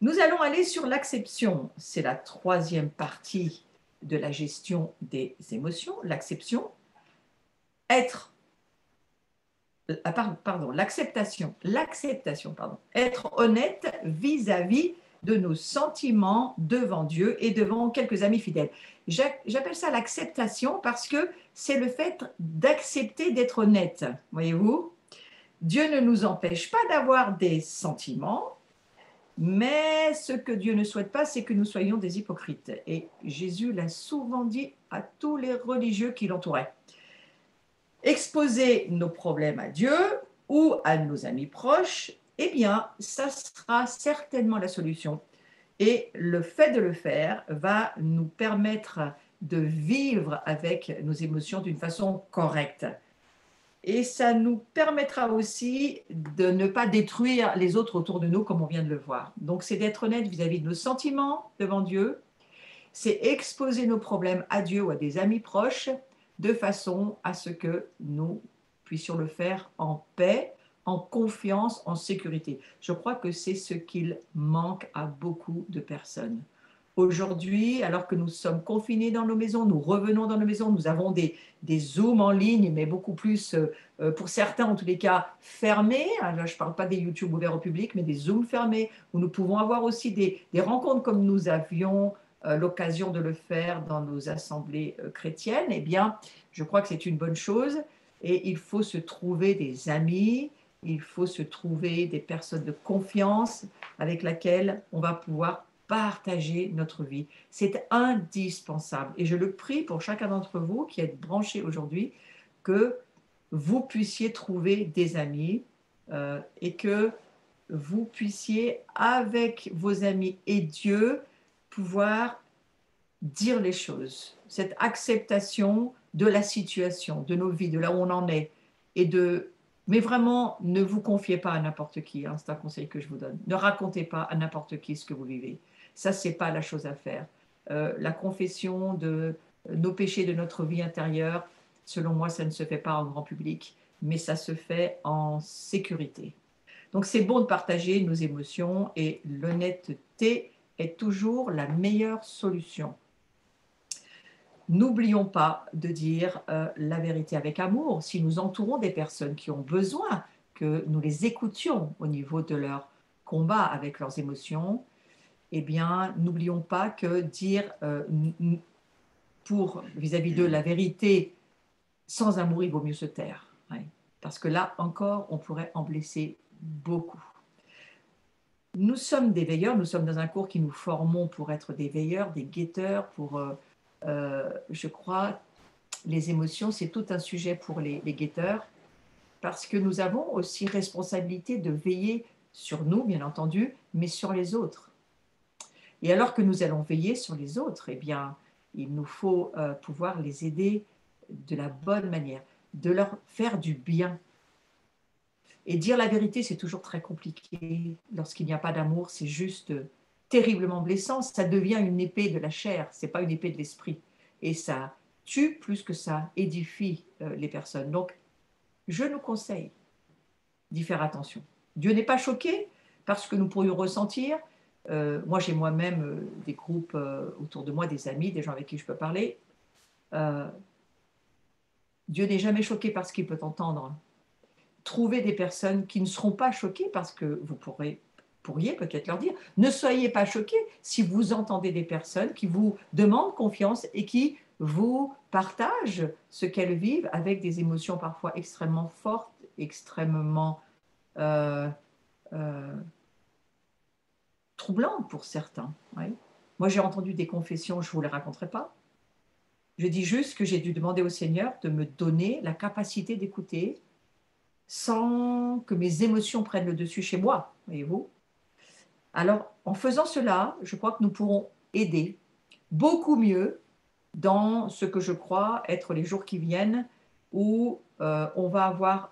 Nous allons aller sur l'acception. C'est la troisième partie de la gestion des émotions, l'acception. L'acceptation. Être honnête vis-à-vis de nos sentiments devant Dieu et devant quelques amis fidèles. J'appelle ça l'acceptation parce que c'est le fait d'accepter d'être honnête. Voyez-vous, Dieu ne nous empêche pas d'avoir des sentiments, mais ce que Dieu ne souhaite pas, c'est que nous soyons des hypocrites. Et Jésus l'a souvent dit à tous les religieux qui l'entouraient. Exposer nos problèmes à Dieu ou à nos amis proches, eh bien, ça sera certainement la solution. Et le fait de le faire va nous permettre de vivre avec nos émotions d'une façon correcte. Et ça nous permettra aussi de ne pas détruire les autres autour de nous, comme on vient de le voir. Donc, c'est d'être honnête vis-à-vis de nos sentiments devant Dieu, c'est exposer nos problèmes à Dieu ou à des amis proches, de façon à ce que nous puissions le faire en paix, en confiance, en sécurité. Je crois que c'est ce qu'il manque à beaucoup de personnes. Aujourd'hui, alors que nous sommes confinés dans nos maisons, nous revenons dans nos maisons, nous avons des Zooms en ligne, mais beaucoup plus, pour certains en tous les cas, fermés. Là, je ne parle pas des YouTube ouverts au public, mais des Zooms fermés, où nous pouvons avoir aussi des rencontres comme nous avions l'occasion de le faire dans nos assemblées chrétiennes. Eh bien, je crois que c'est une bonne chose et il faut se trouver des amis, il faut se trouver des personnes de confiance avec lesquelles on va pouvoir partager notre vie. C'est indispensable. Et je le prie pour chacun d'entre vous qui êtes branchés aujourd'hui, que vous puissiez trouver des amis et que vous puissiez, avec vos amis et Dieu, pouvoir dire les choses. Cette acceptation de la situation, de nos vies, de là où on en est. Mais vraiment, ne vous confiez pas à n'importe qui. C'est un conseil que je vous donne. Ne racontez pas à n'importe qui ce que vous vivez. Ça, c'est pas la chose à faire. La confession de nos péchés, de notre vie intérieure, selon moi, ça ne se fait pas en grand public. mais ça se fait en sécurité. Donc c'est bon de partager nos émotions et l'honnêteté est toujours la meilleure solution. N'oublions pas de dire la vérité avec amour. Si nous entourons des personnes qui ont besoin que nous les écoutions au niveau de leur combat avec leurs émotions, eh bien, n'oublions pas que dire pour vis-à-vis de la vérité sans amour, il vaut mieux se taire. Ouais. Parce que là encore, on pourrait en blesser beaucoup. Nous sommes des veilleurs, nous sommes dans un cours qui nous formons pour être des veilleurs, des guetteurs, pour, je crois, les émotions, c'est tout un sujet pour les guetteurs, parce que nous avons aussi responsabilité de veiller sur nous, bien entendu, mais sur les autres. Et alors que nous allons veiller sur les autres, eh bien, il nous faut pouvoir les aider de la bonne manière, de leur faire du bien. Et dire la vérité, c'est toujours très compliqué. Lorsqu'il n'y a pas d'amour, c'est juste terriblement blessant. Ça devient une épée de la chair, ce n'est pas une épée de l'esprit. Et ça tue plus que ça édifie les personnes. Donc, je nous conseille d'y faire attention. Dieu n'est pas choqué parce que nous pourrions ressentir. Moi, j'ai moi-même des groupes autour de moi, des amis, des gens avec qui je peux parler. Dieu n'est jamais choqué par ce qu'il peut entendre. Trouvez des personnes qui ne seront pas choquées parce que vous pourriez peut-être leur dire, ne soyez pas choqués si vous entendez des personnes qui vous demandent confiance et qui vous partagent ce qu'elles vivent avec des émotions parfois extrêmement fortes, extrêmement troublantes pour certains. Oui. Moi, j'ai entendu des confessions, je ne vous les raconterai pas. Je dis juste que j'ai dû demander au Seigneur de me donner la capacité d'écouter sans que mes émotions prennent le dessus chez moi, voyez-vous. Alors, en faisant cela, je crois que nous pourrons aider beaucoup mieux dans ce que je crois être les jours qui viennent, où on va avoir...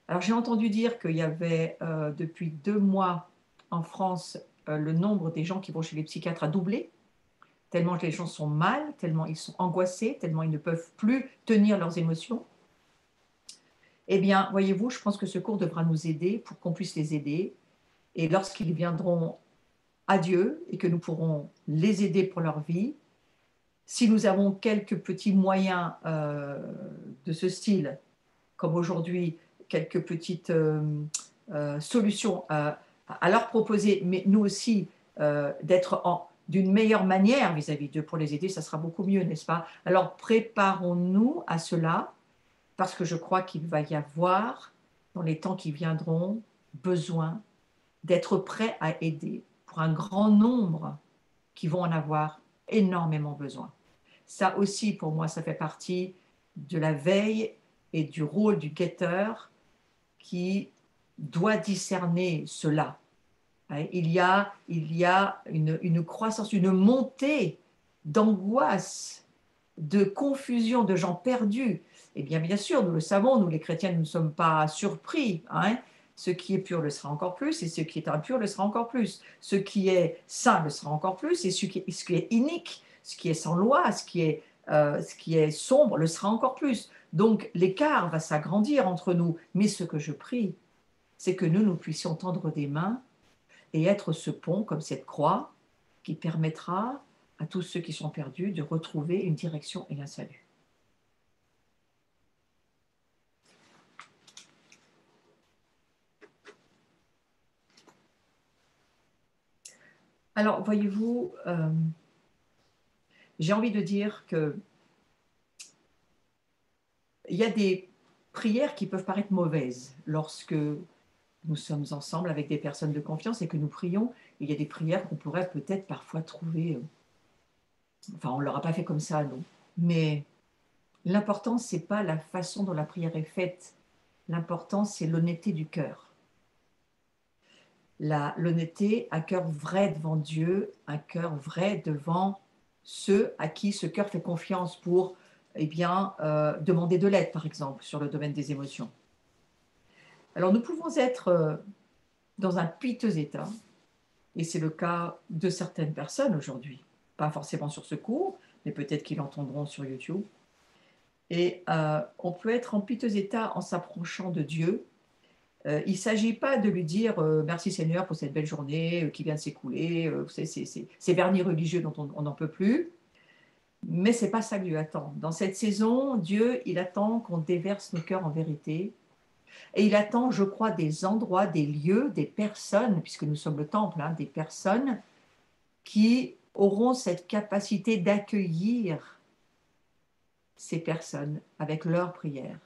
alors, j'ai entendu dire qu'il y avait depuis 2 mois en France, le nombre des gens qui vont chez les psychiatres a doublé, tellement que les gens sont mal, tellement ils sont angoissés, tellement ils ne peuvent plus tenir leurs émotions. Eh bien, voyez-vous, je pense que ce cours devra nous aider pour qu'on puisse les aider. Et lorsqu'ils viendront à Dieu et que nous pourrons les aider pour leur vie, si nous avons quelques petits moyens de ce style, comme aujourd'hui, quelques petites solutions à leur proposer, mais nous aussi d'être d'une meilleure manière vis-à-vis d'eux pour les aider, ça sera beaucoup mieux, n'est-ce pas? Alors préparons-nous à cela, parce que je crois qu'il va y avoir, dans les temps qui viendront, besoin d'être prêt à aider pour un grand nombre qui vont en avoir énormément besoin. Ça aussi, pour moi, ça fait partie de la veille et du rôle du guetteur qui doit discerner cela. Il y a une croissance, une montée d'angoisse, de confusion, de gens perdus. Eh bien sûr, nous le savons, nous les chrétiens, nous ne sommes pas surpris. Ce qui est pur le sera encore plus, et ce qui est impur le sera encore plus. Ce qui est saint le sera encore plus, et ce qui est inique, ce qui est sans loi, ce qui est sombre le sera encore plus. Donc l'écart va s'agrandir entre nous. Mais ce que je prie, c'est que nous puissions tendre des mains et être ce pont, comme cette croix, qui permettra à tous ceux qui sont perdus de retrouver une direction et un salut. Alors, voyez-vous, j'ai envie de dire que il y a des prières qui peuvent paraître mauvaises lorsque nous sommes ensemble avec des personnes de confiance et que nous prions. Il y a des prières qu'on pourrait peut-être parfois trouver... enfin, on ne l'aura pas fait comme ça, non. Mais l'important, ce n'est pas la façon dont la prière est faite. L'important, c'est l'honnêteté du cœur. L'honnêteté, un cœur vrai devant Dieu, un cœur vrai devant ceux à qui ce cœur fait confiance pour demander de l'aide, par exemple, sur le domaine des émotions. Alors, nous pouvons être dans un piteux état, et c'est le cas de certaines personnes aujourd'hui, pas forcément sur ce cours, mais peut-être qu'ils l'entendront sur YouTube. Et on peut être en piteux état en s'approchant de Dieu. Il ne s'agit pas de lui dire merci Seigneur pour cette belle journée qui vient de s'écouler, vous savez, ces vernis religieux dont on n'en peut plus. Mais ce n'est pas ça que Dieu attend. Dans cette saison, Dieu, il attend qu'on déverse nos cœurs en vérité. Et il attend, je crois, des endroits, des lieux, des personnes, puisque nous sommes le temple, hein, des personnes qui auront cette capacité d'accueillir ces personnes avec leurs prières,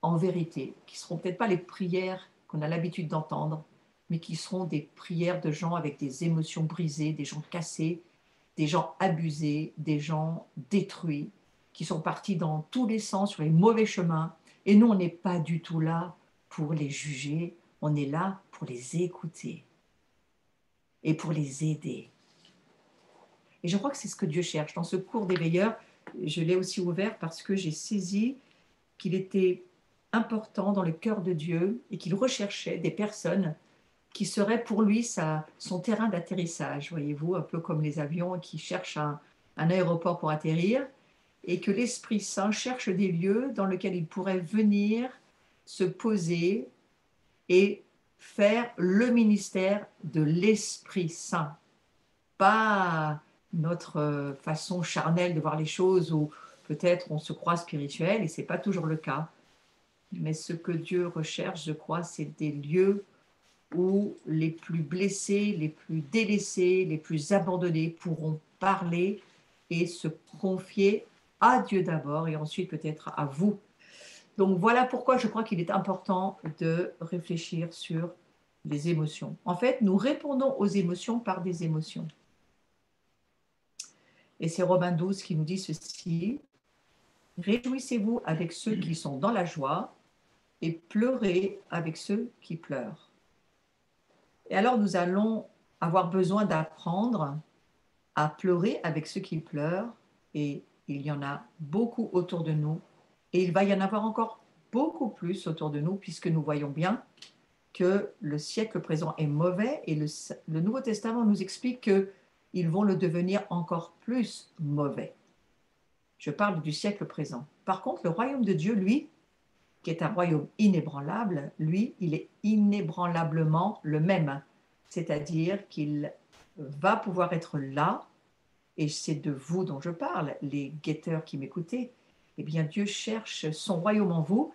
en vérité, qui ne seront peut-être pas les prières qu'on a l'habitude d'entendre, mais qui seront des prières de gens avec des émotions brisées, des gens cassés, des gens abusés, des gens détruits, qui sont partis dans tous les sens, sur les mauvais chemins. Et nous, on n'est pas du tout là pour les juger, on est là pour les écouter et pour les aider. Et je crois que c'est ce que Dieu cherche. Dans ce cours des veilleurs, je l'ai aussi ouvert parce que j'ai saisi qu'il était important dans le cœur de Dieu et qu'il recherchait des personnes qui seraient pour lui son terrain d'atterrissage, voyez-vous, un peu comme les avions qui cherchent un aéroport pour atterrir, et que l'Esprit Saint cherche des lieux dans lesquels il pourrait venir se poser et faire le ministère de l'Esprit Saint. Pas notre façon charnelle de voir les choses où peut-être on se croit spirituel et ce n'est pas toujours le cas. Mais ce que Dieu recherche, je crois, c'est des lieux où les plus blessés, les plus délaissés, les plus abandonnés pourront parler et se confier à Dieu d'abord et ensuite peut-être à vous. Donc voilà pourquoi je crois qu'il est important de réfléchir sur les émotions. En fait, nous répondons aux émotions par des émotions. Et c'est Romains 12 qui nous dit ceci: réjouissez-vous avec ceux qui sont dans la joie et pleurez avec ceux qui pleurent. Et alors nous allons avoir besoin d'apprendre à pleurer avec ceux qui pleurent, et il y en a beaucoup autour de nous, et il va y en avoir encore beaucoup plus autour de nous, puisque nous voyons bien que le siècle présent est mauvais, et le Nouveau Testament nous explique qu'ils vont le devenir encore plus mauvais. Je parle du siècle présent. Par contre, le royaume de Dieu, lui, qui est un royaume inébranlable, lui, il est inébranlablement le même. C'est-à-dire qu'il va pouvoir être là, et c'est de vous dont je parle, les guetteurs qui m'écoutez. Eh bien, Dieu cherche son royaume en vous,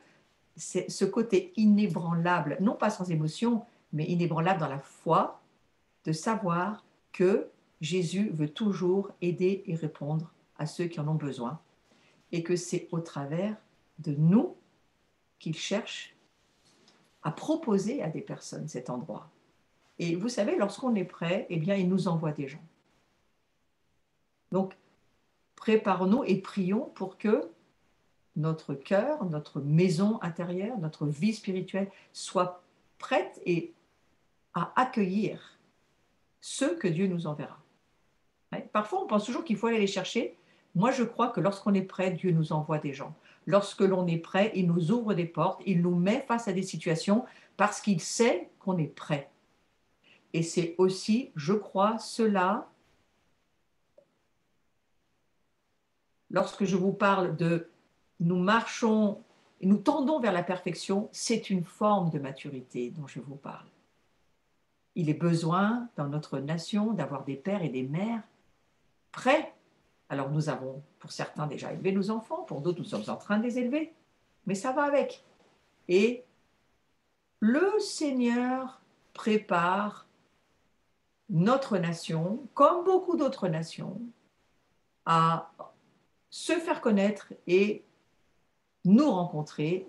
c'est ce côté inébranlable, non pas sans émotion, mais inébranlable dans la foi, de savoir que Jésus veut toujours aider et répondre à ceux qui en ont besoin, et que c'est au travers de nous qu'il cherche à proposer à des personnes cet endroit. Et vous savez, lorsqu'on est prêt, eh bien, il nous envoie des gens. Donc, préparons-nous et prions pour que notre cœur, notre maison intérieure, notre vie spirituelle soit prête et à accueillir ceux que Dieu nous enverra. Parfois, on pense toujours qu'il faut aller les chercher. Moi, je crois que lorsqu'on est prêt, Dieu nous envoie des gens. Lorsque l'on est prêt, il nous ouvre des portes, il nous met face à des situations parce qu'il sait qu'on est prêt. Et c'est aussi, je crois, cela, lorsque je vous parle de nous marchons, nous tendons vers la perfection, c'est une forme de maturité dont je vous parle. Il est besoin dans notre nation d'avoir des pères et des mères prêts. Alors nous avons pour certains déjà élevé nos enfants, pour d'autres nous sommes en train de les élever, mais ça va avec. Et le Seigneur prépare notre nation, comme beaucoup d'autres nations, à se faire connaître et nous rencontrer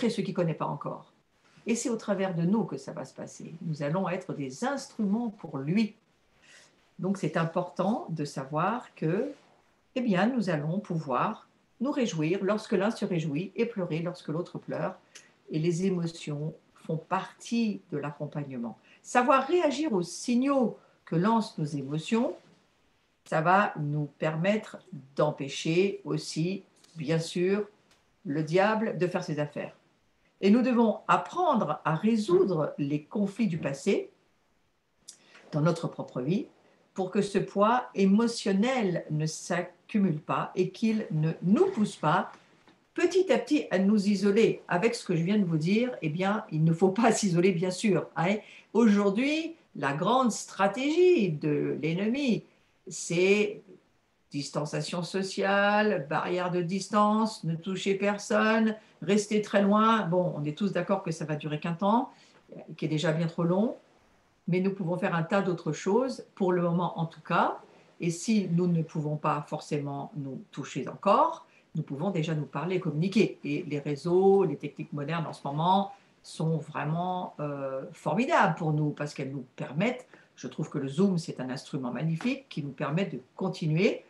ceux qui ne connaissent pas encore. Et c'est au travers de nous que ça va se passer. Nous allons être des instruments pour lui. Donc c'est important de savoir que, eh bien, nous allons pouvoir nous réjouir lorsque l'un se réjouit et pleurer lorsque l'autre pleure. Et les émotions font partie de l'accompagnement. Savoir réagir aux signaux que lancent nos émotions, ça va nous permettre d'empêcher aussi, bien sûr, le diable de faire ses affaires. Et nous devons apprendre à résoudre les conflits du passé dans notre propre vie pour que ce poids émotionnel ne s'accumule pas et qu'il ne nous pousse pas petit à petit à nous isoler. Avec ce que je viens de vous dire, eh bien, il ne faut pas s'isoler, bien sûr, hein. Aujourd'hui, la grande stratégie de l'ennemi, c'est distanciation sociale, barrière de distance, ne toucher personne, rester très loin. Bon, on est tous d'accord que ça va durer qu'un temps, qui est déjà bien trop long, mais nous pouvons faire un tas d'autres choses, pour le moment en tout cas. Et si nous ne pouvons pas forcément nous toucher encore, nous pouvons déjà nous parler, communiquer. Et les réseaux, les techniques modernes en ce moment sont vraiment formidables pour nous parce qu'elles nous permettent, je trouve que le Zoom, c'est un instrument magnifique qui nous permet de continuer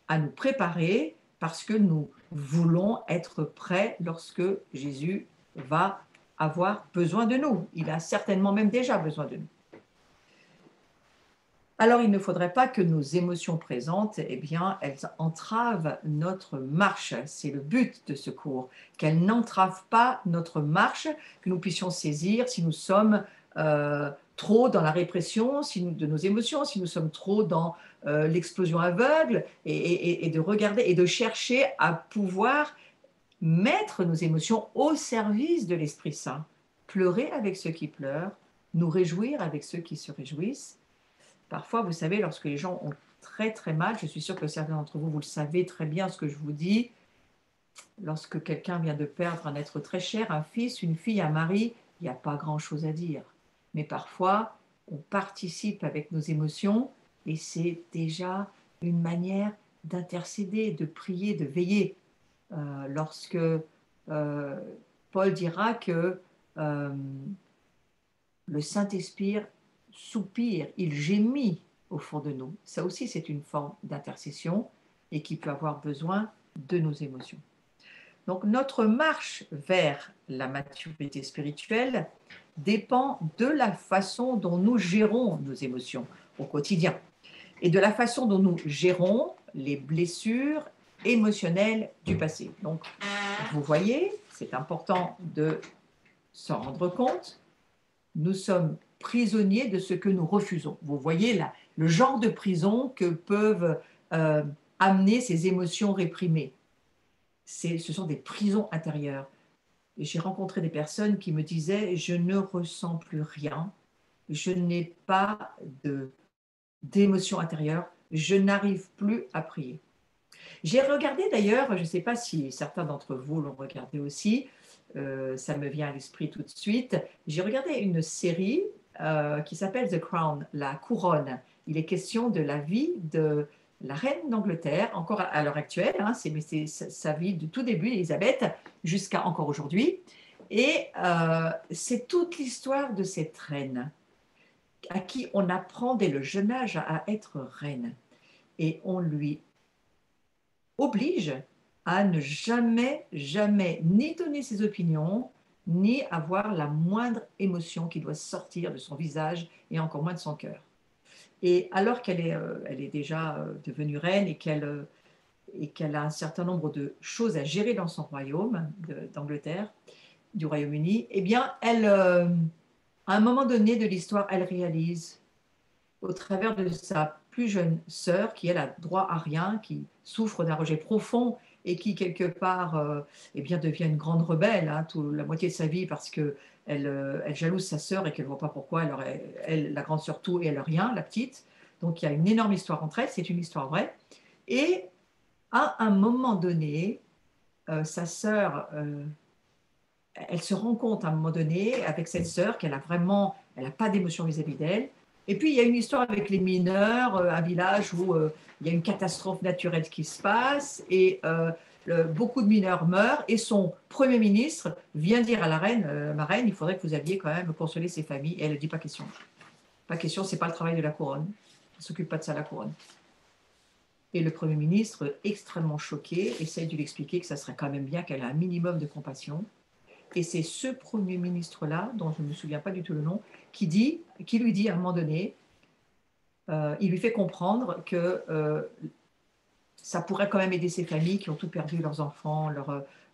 à nous préparer parce que nous voulons être prêts lorsque Jésus va avoir besoin de nous. Il a certainement même déjà besoin de nous. Alors, il ne faudrait pas que nos émotions présentes, eh bien, elles entravent notre marche. C'est le but de ce cours, qu'elles n'entravent pas notre marche, que nous puissions saisir si nous sommes trop dans la répression de nos émotions, si nous sommes trop dans l'explosion aveugle, et de regarder et de chercher à pouvoir mettre nos émotions au service de l'Esprit Saint. Pleurer avec ceux qui pleurent, nous réjouir avec ceux qui se réjouissent. Parfois, vous savez, lorsque les gens ont très très mal, je suis sûre que certains d'entre vous, vous le savez très bien ce que je vous dis, lorsque quelqu'un vient de perdre un être très cher, un fils, une fille, un mari, il n'y a pas grand-chose à dire. Mais parfois, on participe avec nos émotions et c'est déjà une manière d'intercéder, de prier, de veiller. Lorsque Paul dira que le Saint-Esprit soupire, il gémit au fond de nous. Ça aussi, c'est une forme d'intercession et qui peut avoir besoin de nos émotions. Donc, notre marche vers la maturité spirituelle dépend de la façon dont nous gérons nos émotions au quotidien et de la façon dont nous gérons les blessures émotionnelles du passé. Donc, vous voyez, c'est important de s'en rendre compte. Nous sommes prisonniers de ce que nous refusons. Vous voyez là, le genre de prison que peuvent amener ces émotions réprimées. Ce sont des prisons intérieures. Et j'ai rencontré des personnes qui me disaient, je ne ressens plus rien, je n'ai pas d'émotion intérieure, je n'arrive plus à prier. J'ai regardé d'ailleurs, je ne sais pas si certains d'entre vous l'ont regardé aussi, ça me vient à l'esprit tout de suite, j'ai regardé une série qui s'appelle The Crown, La Couronne. Il est question de la vie de la reine d'Angleterre, encore à l'heure actuelle, hein, c'est sa vie de tout début, Élisabeth, jusqu'à encore aujourd'hui. Et c'est toute l'histoire de cette reine, à qui on apprend dès le jeune âge à être reine. Et on lui oblige à ne jamais, jamais ni donner ses opinions, ni avoir la moindre émotion qui doit sortir de son visage et encore moins de son cœur. Et alors qu'elle est déjà devenue reine et qu'elle a un certain nombre de choses à gérer dans son royaume d'Angleterre, du Royaume-Uni, eh bien, à un moment donné de l'histoire, elle réalise au travers de sa plus jeune sœur, qui elle a droit à rien, qui souffre d'un rejet profond et qui quelque part eh bien, devient une grande rebelle, hein, la moitié de sa vie parce qu'elle elle jalouse sa sœur et qu'elle ne voit pas pourquoi, elle, la grande sœur tout et elle rien, la petite. Donc il y a une énorme histoire entre elles, c'est une histoire vraie. Et à un moment donné, sa sœur, elle se rend compte à un moment donné avec cette sœur qu'elle a vraiment, elle n'a pas d'émotion vis-à-vis d'elle. Et puis il y a une histoire avec les mineurs, un village où il y a une catastrophe naturelle qui se passe et beaucoup de mineurs meurent et son premier ministre vient dire à la reine, ma reine, il faudrait que vous alliez quand même consoler ces familles. Et elle ne dit pas question. Pas question, c'est pas le travail de la couronne. Elle ne s'occupe pas de ça, la couronne. Et le Premier ministre, extrêmement choqué, essaye de lui expliquer que ça serait quand même bien qu'elle ait un minimum de compassion. Et c'est ce Premier ministre-là, dont je ne me souviens pas du tout le nom, qui lui dit à un moment donné, il lui fait comprendre que ça pourrait quand même aider ces familles qui ont tout perdu, leurs enfants,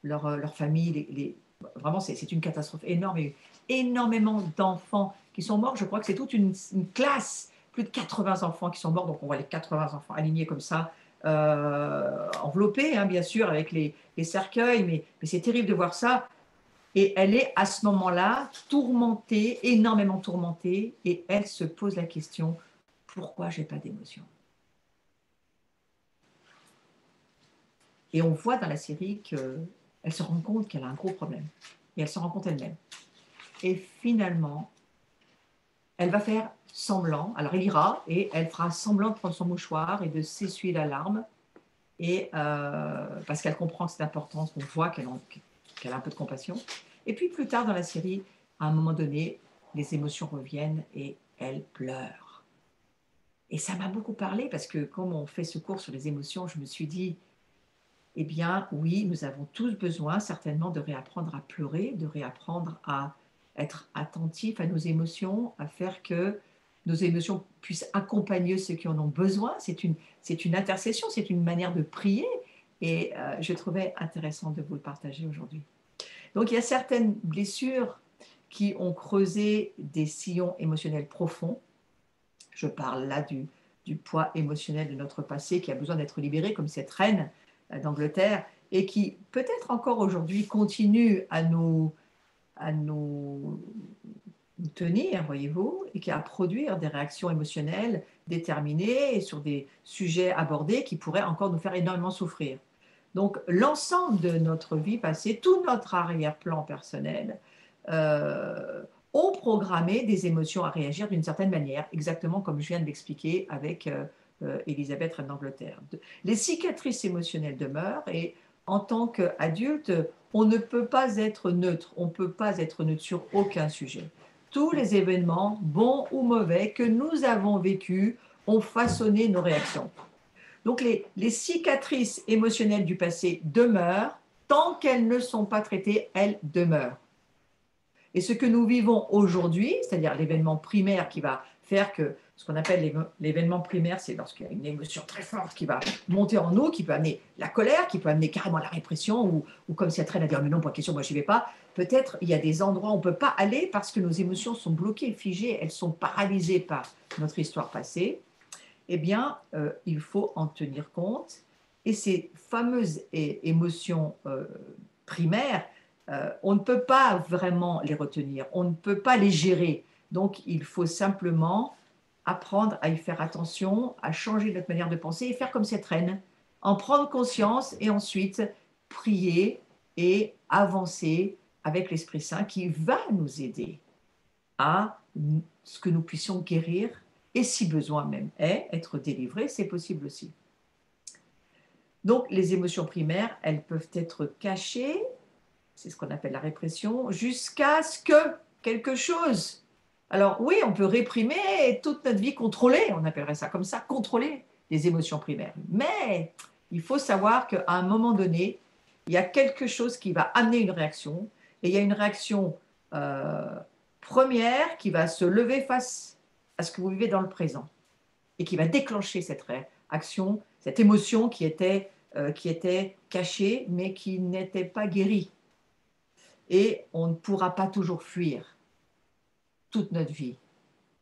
leur famille. Vraiment, c'est une catastrophe énorme. Il y a eu énormément d'enfants qui sont morts. Je crois que c'est toute une classe, plus de 80 enfants qui sont morts. Donc on voit les 80 enfants alignés comme ça enveloppée, hein, bien sûr, avec les cercueils, mais c'est terrible de voir ça. Et elle est à ce moment-là tourmentée, énormément tourmentée, et elle se pose la question, pourquoi je n'ai pas d'émotion? Et on voit dans la série qu'elle se rend compte qu'elle a un gros problème. Et elle se rend compte elle-même. Et finalement, elle va faire semblant. Alors elle ira et elle fera semblant de prendre son mouchoir et de s'essuyer la larme. Et parce qu'elle comprend que c'est important, qu'on voit qu'elle a un peu de compassion. Et puis plus tard dans la série, à un moment donné, les émotions reviennent et elle pleure. Et ça m'a beaucoup parlé parce que comme on fait ce cours sur les émotions, je me suis dit, eh bien, oui, nous avons tous besoin certainement de réapprendre à pleurer, de réapprendre à être attentifs à nos émotions, à faire que nos émotions puissent accompagner ceux qui en ont besoin. C'est une intercession, c'est une manière de prier. Et je trouvais intéressant de vous le partager aujourd'hui. Donc, il y a certaines blessures qui ont creusé des sillons émotionnels profonds. Je parle là du poids émotionnel de notre passé qui a besoin d'être libéré, comme cette reine d'Angleterre, et qui peut-être encore aujourd'hui continue à nous tenir, voyez-vous, et qui a à produire des réactions émotionnelles déterminées et sur des sujets abordés qui pourraient encore nous faire énormément souffrir. Donc l'ensemble de notre vie passée, tout notre arrière-plan personnel, euh, ont programmé des émotions à réagir d'une certaine manière, exactement comme je viens de l'expliquer avec Élisabeth, reine d'Angleterre. Les cicatrices émotionnelles demeurent et en tant qu'adulte, on ne peut pas être neutre, on ne peut pas être neutre sur aucun sujet. Tous les événements, bons ou mauvais, que nous avons vécus ont façonné nos réactions. Donc les cicatrices émotionnelles du passé demeurent, tant qu'elles ne sont pas traitées, elles demeurent. Et ce que nous vivons aujourd'hui, c'est-à-dire l'événement primaire qui va faire que ce qu'on appelle l'événement primaire, c'est lorsqu'il y a une émotion très forte qui va monter en nous, qui peut amener la colère, qui peut amener carrément la répression, ou comme cette reine a dit, mais non, pas de question, moi je n'y vais pas. Peut-être il y a des endroits où on ne peut pas aller parce que nos émotions sont bloquées, figées, elles sont paralysées par notre histoire passée. Eh bien, il faut en tenir compte. Et ces fameuses émotions primaires, on ne peut pas vraiment les retenir, on ne peut pas les gérer. Donc, il faut simplement apprendre à y faire attention, à changer notre manière de penser et faire comme cette reine, en prendre conscience et ensuite prier et avancer avec l'Esprit Saint qui va nous aider à ce que nous puissions guérir et si besoin même est, être délivré, c'est possible aussi. Donc les émotions primaires, elles peuvent être cachées, c'est ce qu'on appelle la répression, jusqu'à ce que quelque chose... Alors oui, on peut réprimer toute notre vie, contrôler, on appellerait ça comme ça, contrôler les émotions primaires. Mais il faut savoir qu'à un moment donné, il y a quelque chose qui va amener une réaction, et il y a une réaction première qui va se lever face à ce que vous vivez dans le présent et qui va déclencher cette réaction, cette émotion qui était cachée mais qui n'était pas guérie. Et on ne pourra pas toujours fuir toute notre vie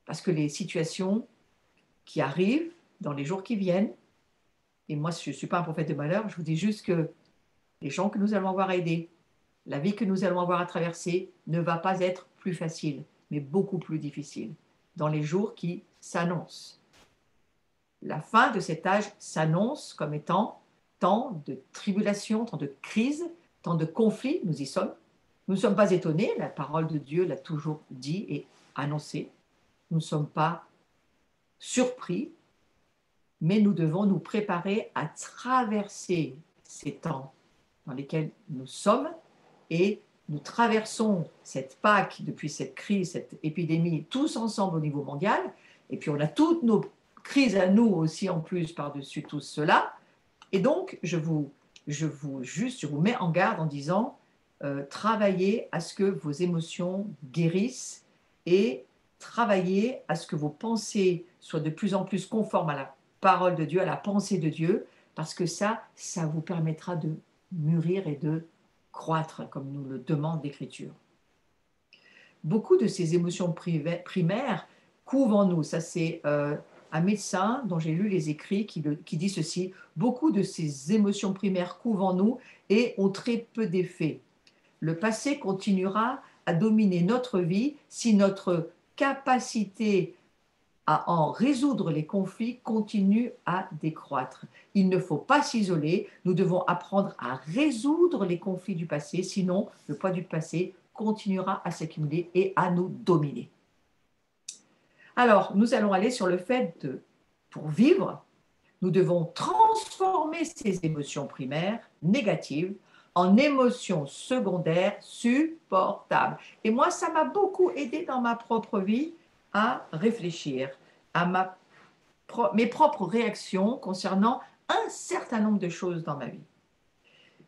parce que les situations qui arrivent dans les jours qui viennent, et moi je ne suis pas un prophète de malheur, je vous dis juste que les gens que nous allons avoir à aider, la vie que nous allons avoir à traverser ne va pas être plus facile, mais beaucoup plus difficile dans les jours qui s'annoncent. La fin de cet âge s'annonce comme étant tant de tribulations, tant de crises, tant de conflits, nous y sommes. Nous ne sommes pas étonnés, la parole de Dieu l'a toujours dit et annoncé. Nous ne sommes pas surpris, mais nous devons nous préparer à traverser ces temps dans lesquels nous sommes et nous traversons cette Pâque depuis cette crise, cette épidémie, tous ensemble au niveau mondial, et puis on a toutes nos crises à nous aussi en plus par-dessus tout cela, et donc je vous mets en garde en disant travaillez à ce que vos émotions guérissent et travaillez à ce que vos pensées soient de plus en plus conformes à la parole de Dieu, à la pensée de Dieu, parce que ça vous permettra de mûrir et de croître, comme nous le demande l'Écriture. Beaucoup de ces émotions primaires couvent en nous. Ça, c'est un médecin dont j'ai lu les écrits qui dit ceci: beaucoup de ces émotions primaires couvent en nous et ont très peu d'effet. Le passé continuera à dominer notre vie si notre capacité à en résoudre les conflits continue à décroître. Il ne faut pas s'isoler, nous devons apprendre à résoudre les conflits du passé, sinon le poids du passé continuera à s'accumuler et à nous dominer. Alors, nous allons aller sur le fait de, pour vivre, nous devons transformer ces émotions primaires négatives en émotions secondaires supportables. Et moi, ça m'a beaucoup aidé dans ma propre vie à réfléchir à mes propres réactions concernant un certain nombre de choses dans ma vie.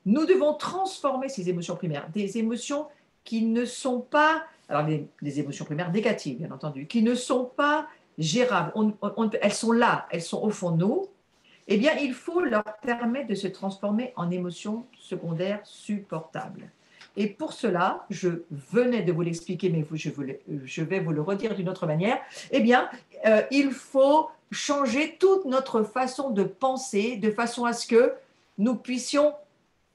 Nous devons transformer ces émotions primaires, des émotions qui ne sont pas, alors les émotions primaires négatives, bien entendu, qui ne sont pas gérables. Elles sont là, elles sont au fond de nous. Eh bien, il faut leur permettre de se transformer en émotions secondaires supportables. Et pour cela, je venais de vous l'expliquer, mais je vais vous le redire d'une autre manière. Eh bien, il faut changer toute notre façon de penser, de façon à ce que nous puissions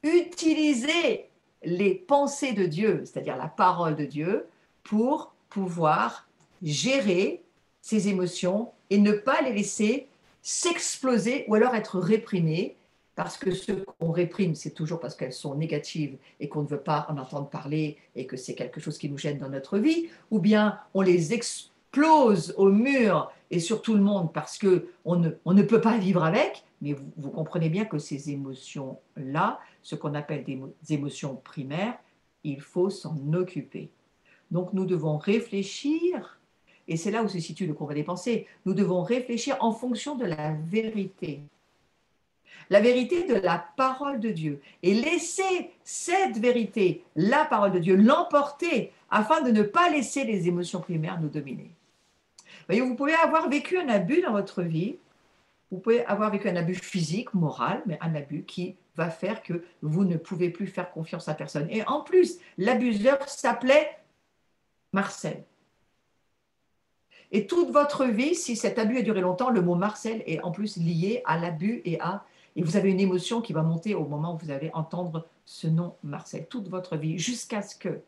utiliser les pensées de Dieu, c'est-à-dire la parole de Dieu, pour pouvoir gérer ces émotions et ne pas les laisser s'exploser ou alors être réprimées, parce que ce qu'on réprime, c'est toujours parce qu'elles sont négatives et qu'on ne veut pas en entendre parler et que c'est quelque chose qui nous gêne dans notre vie, ou bien on les explose au mur et sur tout le monde parce qu'on ne peut pas vivre avec, mais vous comprenez bien que ces émotions-là, ce qu'on appelle des émotions primaires, il faut s'en occuper. Donc nous devons réfléchir, et c'est là où se situe le combat des pensées, nous devons réfléchir en fonction de la vérité de la parole de Dieu, et laisser cette vérité, la parole de Dieu, l'emporter, afin de ne pas laisser les émotions primaires nous dominer. Voyez, vous pouvez avoir vécu un abus dans votre vie, vous pouvez avoir vécu un abus physique, moral, mais un abus qui va faire que vous ne pouvez plus faire confiance à personne. Et en plus, l'abuseur s'appelait Marcel. Et toute votre vie, si cet abus a duré longtemps, le mot Marcel est en plus lié à l'abus et vous avez une émotion qui va monter au moment où vous allez entendre ce nom Marcel, toute votre vie, jusqu'à ce que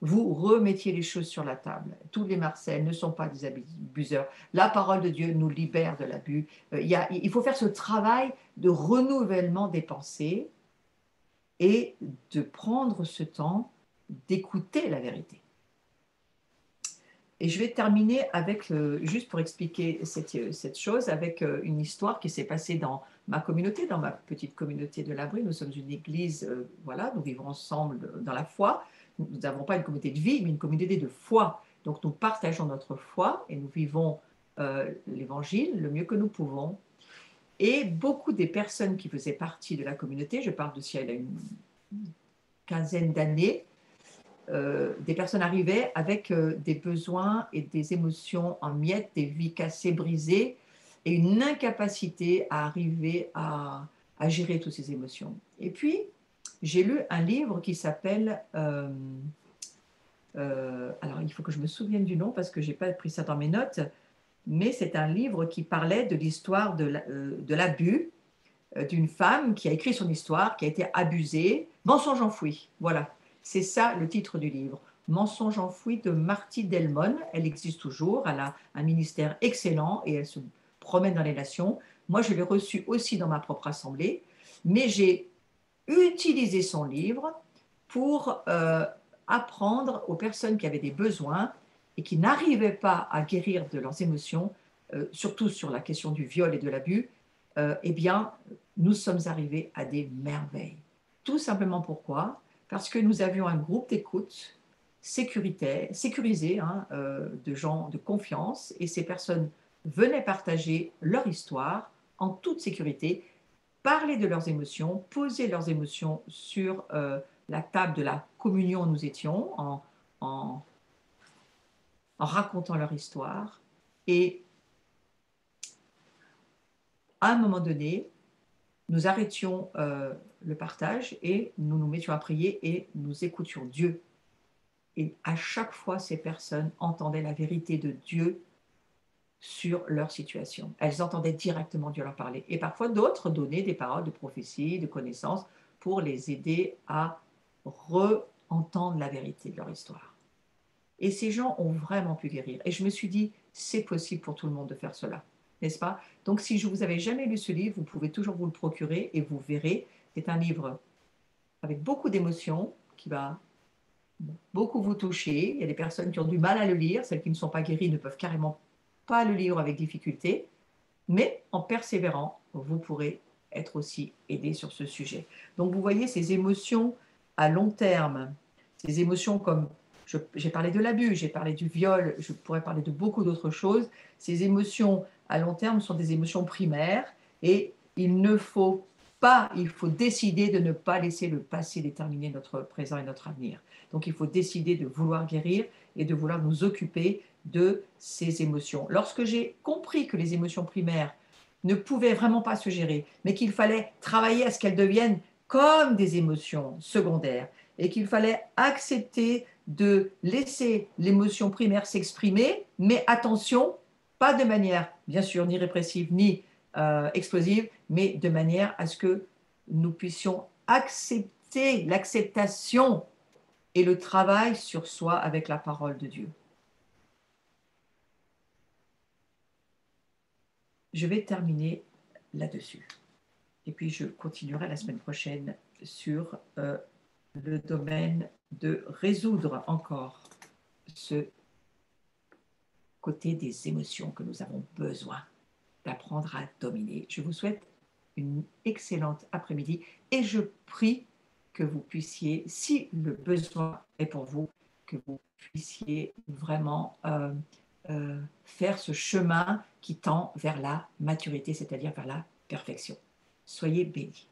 vous remettiez les choses sur la table. Tous les Marcel ne sont pas des abuseurs. La parole de Dieu nous libère de l'abus. Il faut faire ce travail de renouvellement des pensées et de prendre ce temps d'écouter la vérité. Et je vais terminer avec, juste pour expliquer cette chose, avec une histoire qui s'est passée dans ma communauté, dans ma petite communauté de l'Abri. Nous sommes une église, voilà, nous vivons ensemble dans la foi. Nous n'avons pas une communauté de vie, mais une communauté de foi. Donc nous partageons notre foi et nous vivons l'évangile le mieux que nous pouvons. Et beaucoup des personnes qui faisaient partie de la communauté, je parle de il y a une quinzaine d'années, des personnes arrivaient avec des besoins et des émotions en miettes, des vies cassées, brisées, et une incapacité à arriver à gérer toutes ces émotions. Et puis, j'ai lu un livre qui s'appelle, alors il faut que je me souvienne du nom parce que je n'ai pas pris ça dans mes notes, mais c'est un livre qui parlait de l'histoire de l'abus d'une femme qui a écrit son histoire, qui a été abusée, mensonge enfoui, voilà. C'est ça le titre du livre. Mensonge enfoui de Marty Delmon. Elle existe toujours. Elle a un ministère excellent et elle se promène dans les nations. Moi, je l'ai reçue aussi dans ma propre assemblée, mais j'ai utilisé son livre pour apprendre aux personnes qui avaient des besoins et qui n'arrivaient pas à guérir de leurs émotions, surtout sur la question du viol et de l'abus, eh bien, nous sommes arrivés à des merveilles. Tout simplement pourquoi ? Parce que nous avions un groupe d'écoute sécurisé, de gens de confiance, et ces personnes venaient partager leur histoire en toute sécurité, parler de leurs émotions, poser leurs émotions sur la table de la communion où nous étions, en racontant leur histoire. Et à un moment donné, nous arrêtions le partage et nous nous mettions à prier et nous écoutions Dieu. Et à chaque fois, ces personnes entendaient la vérité de Dieu sur leur situation. Elles entendaient directement Dieu leur parler. Et parfois, d'autres donnaient des paroles de prophétie, de connaissances, pour les aider à re-entendre la vérité de leur histoire. Et ces gens ont vraiment pu guérir. Et je me suis dit, c'est possible pour tout le monde de faire cela, n'est-ce pas? Donc, si je vous avais jamais lu ce livre, vous pouvez toujours vous le procurer et vous verrez, c'est un livre avec beaucoup d'émotions qui va beaucoup vous toucher. Il y a des personnes qui ont du mal à le lire, celles qui ne sont pas guéries ne peuvent carrément pas le lire avec difficulté, mais en persévérant, vous pourrez être aussi aidé sur ce sujet. Donc, vous voyez ces émotions à long terme, ces émotions comme j'ai parlé de l'abus, j'ai parlé du viol, je pourrais parler de beaucoup d'autres choses. Ces émotions à long terme sont des émotions primaires et il ne faut pas, il faut décider de ne pas laisser le passé déterminer notre présent et notre avenir. Donc il faut décider de vouloir guérir et de vouloir nous occuper de ces émotions. Lorsque j'ai compris que les émotions primaires ne pouvaient vraiment pas se gérer, mais qu'il fallait travailler à ce qu'elles deviennent comme des émotions secondaires et qu'il fallait accepter de laisser l'émotion primaire s'exprimer, mais attention, pas de manière, bien sûr, ni répressive, ni explosive, mais de manière à ce que nous puissions accepter l'acceptation et le travail sur soi avec la parole de Dieu. Je vais terminer là-dessus. Et puis, je continuerai la semaine prochaine sur le domaine de résoudre encore ce côté des émotions que nous avons besoin d'apprendre à dominer. Je vous souhaite une excellente après-midi et je prie que vous puissiez, si le besoin est pour vous, que vous puissiez vraiment faire ce chemin qui tend vers la maturité, c'est-à-dire vers la perfection. Soyez bénis.